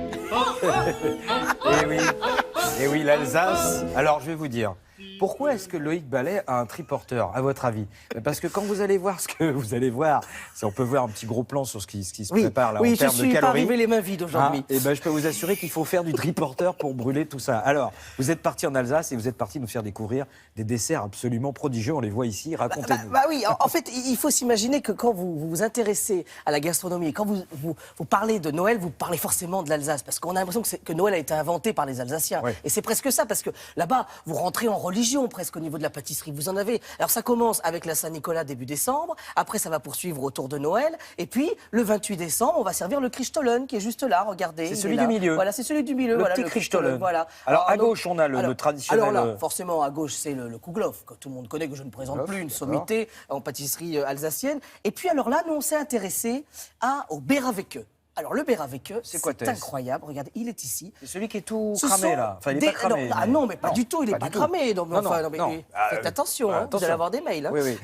Et oui, l'Alsace. Alors, je vais vous dire, pourquoi est-ce que Loïc Ballet a un triporteur, à votre avis? Parce que quand vous allez voir ce que vous allez voir, on peut voir un petit gros plan sur ce qui se prépare là en termes de calories. Oui, je suis pas arrivé les mains vides aujourd'hui. Et ben, je peux vous assurer qu'il faut faire du triporteur pour brûler tout ça. Alors, vous êtes parti en Alsace et vous êtes parti nous faire découvrir des desserts absolument prodigieux. On les voit ici. Racontez-nous. Bah oui, en fait, il faut s'imaginer que quand vous vous intéressez à la gastronomie et quand vous parlez de Noël, vous parlez forcément de l'Alsace. Parce qu'on a l'impression que Noël a été inventé par les Alsaciens. Ouais. Et c'est presque ça, parce que là-bas, vous rentrez en religion presque au niveau de la pâtisserie. Vous en avez. Alors ça commence avec la Saint-Nicolas début décembre. Après, ça va poursuivre autour de Noël. Et puis, le 28 décembre, on va servir le Christstollen qui est juste là. Regardez. C'est il celui est là. du milieu. Voilà, c'est celui du milieu. Le voilà, petit Christstollen. Voilà. Alors, à gauche, on a le traditionnel. Alors là, forcément, à gauche, c'est le Kouglof, que tout le monde connaît, que je ne présente Kouglof, plus, une d'accord. sommité en pâtisserie alsacienne. Et puis, alors là, nous, on s'est intéressé au Bäravecke. Alors, le Bäravecke, c'est quoi, Tess incroyable. Regardez, il est ici. C'est celui qui est tout Ce cramé, sont là. Enfin, il n'est des- pas cramé. non, mais pas Non, du tout, il n'est pas du tout. cramé. Non, mais Non, enfin, non, mais non. faites attention, vous attention. allez avoir des mails. Hein. Oui, oui.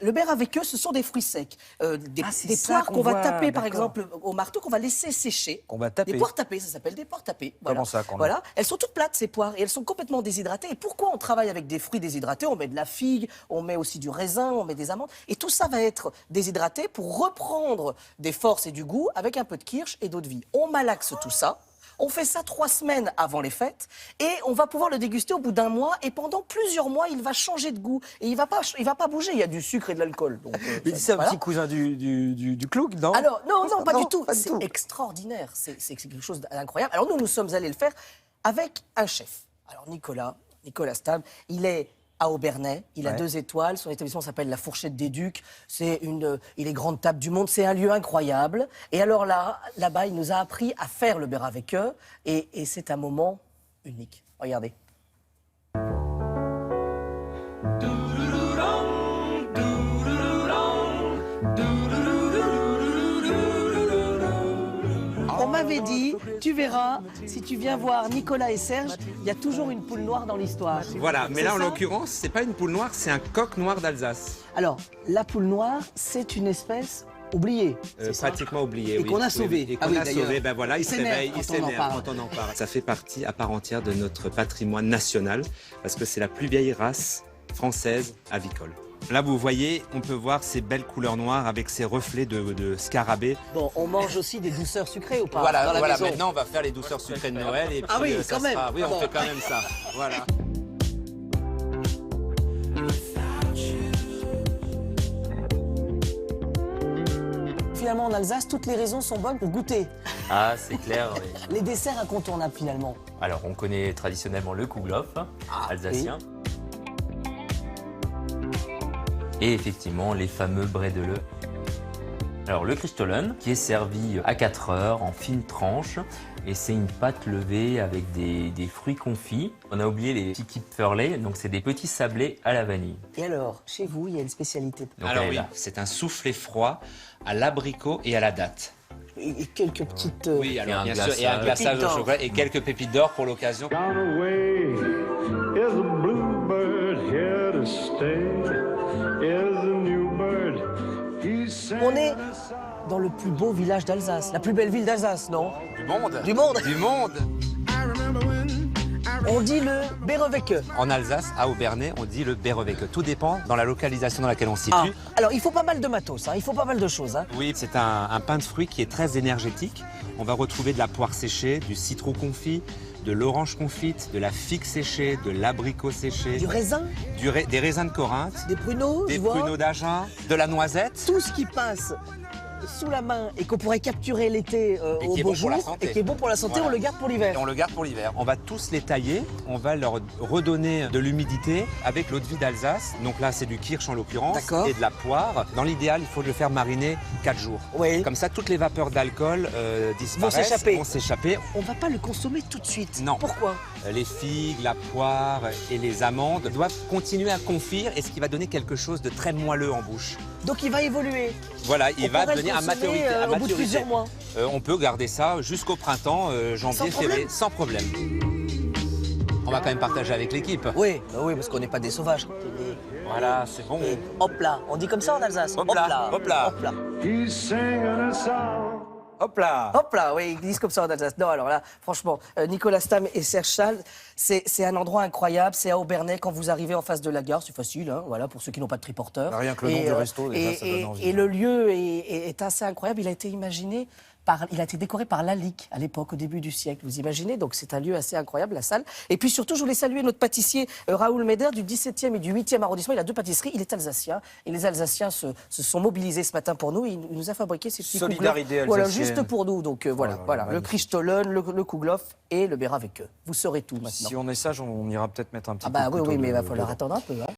Le Bäravecke, ce sont des fruits secs. Des c'est des ça poires qu'on qu'on va voit, taper, par d'accord. exemple, au marteau, qu'on va laisser sécher. Qu'on va taper. Des poires tapées, ça s'appelle des poires tapées. Comment ça, qu'on a Voilà. Elles sont toutes plates, ces poires, et elles sont complètement déshydratées. Et pourquoi on travaille avec des fruits déshydratés? On met de la figue, on met aussi du raisin, on met des amandes. Et tout ça va être déshydraté pour reprendre des forces et du goût avec un peu de kirsch et d'eau de vie. On malaxe tout ça. On fait ça 3 semaines avant les fêtes et on va pouvoir le déguster au bout d'un mois. Et pendant plusieurs mois, il va changer de goût et il va pas bouger. Il y a du sucre et de l'alcool. Donc, Mais c'est un voilà. petit cousin du clouk, non? Alors, non, pas du tout. pas du C'est tout. extraordinaire. C'est quelque chose d'incroyable. Alors, nous sommes allés le faire avec un chef. Alors, Nicolas Stam, il est à Aubernais, il a 2 étoiles, son établissement s'appelle La Fourchette des Ducs, il est grande table du monde, c'est un lieu incroyable. Et alors là-bas, il nous a appris à faire le Bäravecke et c'est un moment unique. Regardez. On m'avait dit, tu verras, si tu viens voir Nicolas et Serge, il y a toujours une poule noire dans l'histoire. Voilà, mais C'est là en ça l'occurrence, c'est pas une poule noire, c'est un coq noir d'Alsace. Alors, la poule noire, c'est une espèce oubliée. c'est ça Pratiquement oublié. Et oui. qu'on a Oui, sauvé. oui. Et Ah qu'on oui, a d'ailleurs. sauvé, ben voilà, Il il s'énerve s'éveille, quand il on en s'énerve parle. quand on en parle. Ça fait partie à part entière de notre patrimoine national, parce que c'est la plus vieille race française avicole. Là, vous voyez, on peut voir ces belles couleurs noires avec ces reflets de scarabée. Bon, on mange aussi des douceurs sucrées ou pas Voilà, dans la voilà. maison. Maintenant, on va faire les douceurs sucrées de Noël. Et puis, Ah oui, ça quand même. sera- Oui, on Bon. fait quand même ça. Voilà. Finalement, en Alsace, toutes les raisons sont bonnes pour goûter. Ah, c'est clair. Oui. Les desserts incontournables, finalement. Alors, on connaît traditionnellement le Kouglof alsacien. Et effectivement, les fameux Bredele. Alors, le Christstollen, qui est servi à 4 heures en fines tranches. Et c'est une pâte levée avec des fruits confits. On a oublié les petits kipferlé, donc c'est des petits sablés à la vanille. Et alors, chez vous, il y a une spécialité. Donc, Alors elle est oui, là. c'est un soufflé froid à l'abricot et à la date. Et quelques petites... Oui, alors bien sûr, et un glaçage au chocolat et quelques pépites d'or pour l'occasion. On est dans le plus beau village d'Alsace, la plus belle ville d'Alsace, non? Du monde. Du monde. Du monde. On dit le Bereveke. En Alsace, à Aubernais, on dit le Bereveke. Tout dépend dans la localisation dans laquelle on se situe. Ah. Alors, il faut pas mal de matos, hein. Il faut pas mal de choses. Hein. Oui, c'est un pain de fruits qui est très énergétique. On va retrouver de la poire séchée, du citron confit, de l'orange confite, de la figue séchée, de l'abricot séché. Du raisin. Des raisins de Corinthe. Des pruneaux, Des je vois. pruneaux d'Agen, de la noisette. Tout ce qui passe sous la main et qu'on pourrait capturer l'été au beau jour et qui est bon pour la santé, Voilà. on le garde pour l'hiver. Et on le garde pour l'hiver. On va tous les tailler, on va leur redonner de l'humidité avec l'eau de vie d'Alsace. Donc là, c'est du kirsch en l'occurrence et de la poire. Dans l'idéal, il faut le faire mariner 4 jours. Oui. Comme ça, toutes les vapeurs d'alcool disparaissent, vont s'échapper. On ne va pas le consommer tout de suite. Non. Pourquoi? Les figues, la poire et les amandes doivent continuer à confire et ce qui va donner quelque chose de très moelleux en bouche. Donc il va évoluer. Voilà, il va devenir à consommer, maturité. au bout de plusieurs mois. On peut garder ça jusqu'au printemps, janvier, février, sans problème. On va quand même partager avec l'équipe. Oui, oui, parce qu'on n'est pas des sauvages. Voilà, c'est bon. Hop là, on dit comme ça en Alsace. Hop là, hop là. Hop là. Hop là. Hop là, oui, ils disent comme ça en Alsace. Non, alors là, franchement, Nicolas Stam et Serge Schall, c'est un endroit incroyable. C'est à Aubernais quand vous arrivez en face de la gare. C'est facile, hein, voilà, pour ceux qui n'ont pas de triporteur. Rien que le nom du resto, déjà, ça donne envie. Et le lieu est assez incroyable. Il a été imaginé il a été décoré par Lalique à l'époque, au début du siècle. Vous imaginez? Donc c'est un lieu assez incroyable, la salle. Et puis surtout, je voulais saluer notre pâtissier Raoul Meder du 17e et du 8e arrondissement. Il a 2 pâtisseries. Il est alsacien. Et les Alsaciens se sont mobilisés ce matin pour nous. Il nous a fabriqué ces petits Solidarité kouglof. Voilà, alsacienne. juste pour nous. Donc voilà, voilà. Le Christolen, le Kouglof et le Bereveke. Vous saurez tout maintenant. Si on est sage, on ira peut-être mettre un petit Ah bah coup de oui, couteau oui, mais il va de- falloir dedans. attendre un peu. Hein.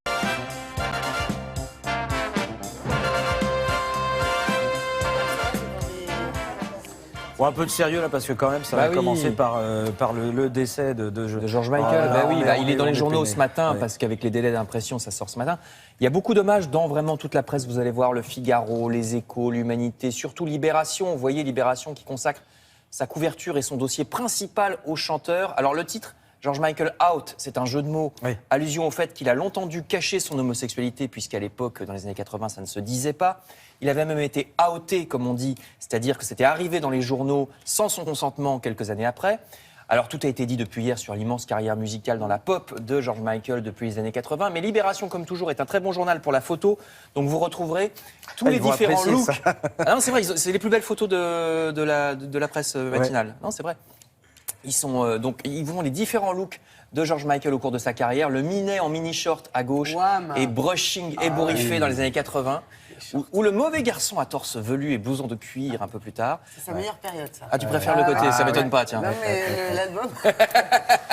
Bon, un peu de sérieux là, parce que quand même, ça Bah va oui. commencer par le décès de George Michael, Ah, bah on oui, est- bah, on il est dans les on journaux peiné. ce matin Ouais. parce qu'avec les délais d'impression, ça sort ce matin. Il y a beaucoup d'hommages dans vraiment toute la presse. Vous allez voir Le Figaro, Les Échos, l'Humanité, surtout Libération. Vous voyez Libération qui consacre sa couverture et son dossier principal au chanteur. Alors le titre, George Michael Out, c'est un jeu de mots, allusion au fait qu'il a longtemps dû cacher son homosexualité puisqu'à l'époque, dans les années 80, ça ne se disait pas. Il avait même été outé, comme on dit, c'est-à-dire que c'était arrivé dans les journaux sans son consentement quelques années après. Alors tout a été dit depuis hier sur l'immense carrière musicale dans la pop de George Michael depuis les années 80. Mais Libération, comme toujours, est un très bon journal pour la photo. Donc vous retrouverez tous Ah, les ils vont différents apprécier looks. ça. Ah non, c'est vrai, c'est les plus belles photos de la presse matinale. Non, c'est vrai. Ils sont donc ils vont les différents looks de George Michael au cours de sa carrière. Le minet en mini short à gauche et brushing ébouriffé oui. dans les années 80. Ou le mauvais garçon à torse velu et blouson de cuir un peu plus tard. C'est sa meilleure période, ça. Ah, tu préfères le côté, ça m'étonne pas, tiens. Non, mais l'album.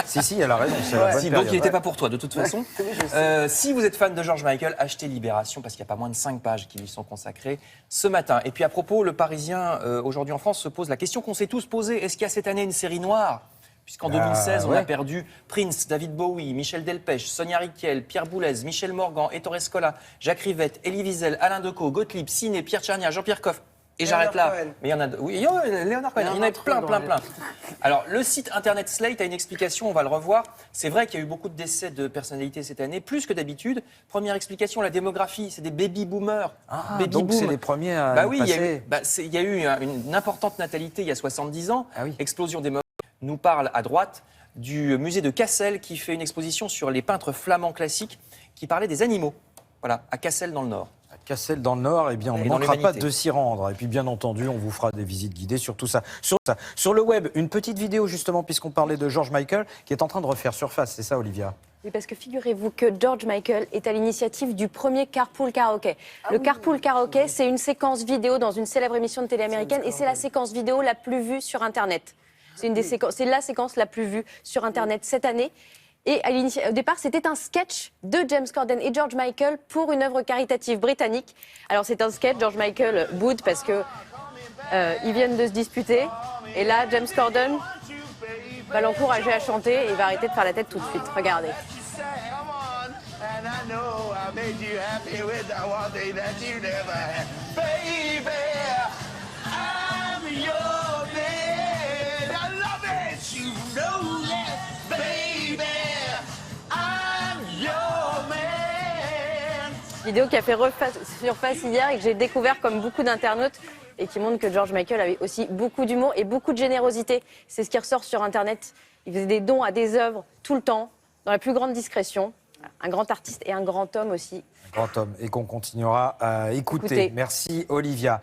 Si, elle a raison. C'est la bonne Si, donc période. il n'était pas pour toi, de toute façon. Oui, je sais. Si vous êtes fan de George Michael, achetez Libération parce qu'il n'y a pas moins de 5 pages qui lui sont consacrées ce matin. Et puis à propos, le Parisien, aujourd'hui en France, se pose la question qu'on s'est tous posée. Est-ce qu'il y a cette année une série noire ? Puisqu'en 2016, on a perdu Prince, David Bowie, Michel Delpech, Sonia Rykiel, Pierre Boulez, Michel Morgan, Ettore Scola, Jacques Rivette, Elie Wiesel, Alain Decaux, Gottlieb, Ciné, Pierre Tchernia, Jean-Pierre Coff. Et j'arrête là. Cohen. Mais il y en a oui, Léonard Cohen, il y en a plein. Alors, le site internet Slate a une explication, on va le revoir. C'est vrai qu'il y a eu beaucoup de décès de personnalités cette année, plus que d'habitude. Première explication, la démographie, c'est des baby-boomers. Ah, Baby donc boom. c'est les premiers à Bah y oui, il y a passer. eu, il y a eu une importante natalité il y a 70 ans. Ah oui. Explosion démographique. Nous parle à droite du musée de Cassel qui fait une exposition sur les peintres flammands classiques qui parlaient des animaux. Voilà, à Cassel dans le Nord. À Cassel dans le Nord, eh bien, on ne Et dans manquera pas l'humanité. de s'y rendre. Et puis, bien entendu, on vous fera des visites guidées sur tout ça. Sur le web, une petite vidéo, justement, puisqu'on parlait de George Michael, qui est en train de refaire surface. C'est ça, Olivia? Oui, parce que figurez-vous que George Michael est à l'initiative du premier Carpool Karaoke. Le Carpool Karaoke, c'est une séquence vidéo dans une célèbre émission de télé américaine et c'est la séquence vidéo la plus vue sur Internet. C'est la séquence la plus vue sur Internet cette année. Et au départ, c'était un sketch de James Corden et George Michael pour une œuvre caritative britannique. Alors c'est un sketch, George Michael boude parce que ils viennent de se disputer. Et là, James Corden va l'encourager à chanter et il va arrêter de faire la tête tout de suite. Regardez. Vidéo qui a fait surface hier et que j'ai découvert comme beaucoup d'internautes et qui montre que George Michael avait aussi beaucoup d'humour et beaucoup de générosité. C'est ce qui ressort sur Internet. Il faisait des dons à des œuvres tout le temps, dans la plus grande discrétion. Un grand artiste et un grand homme aussi. Grand homme, et qu'on continuera à écouter. Écoutez. Merci Olivia.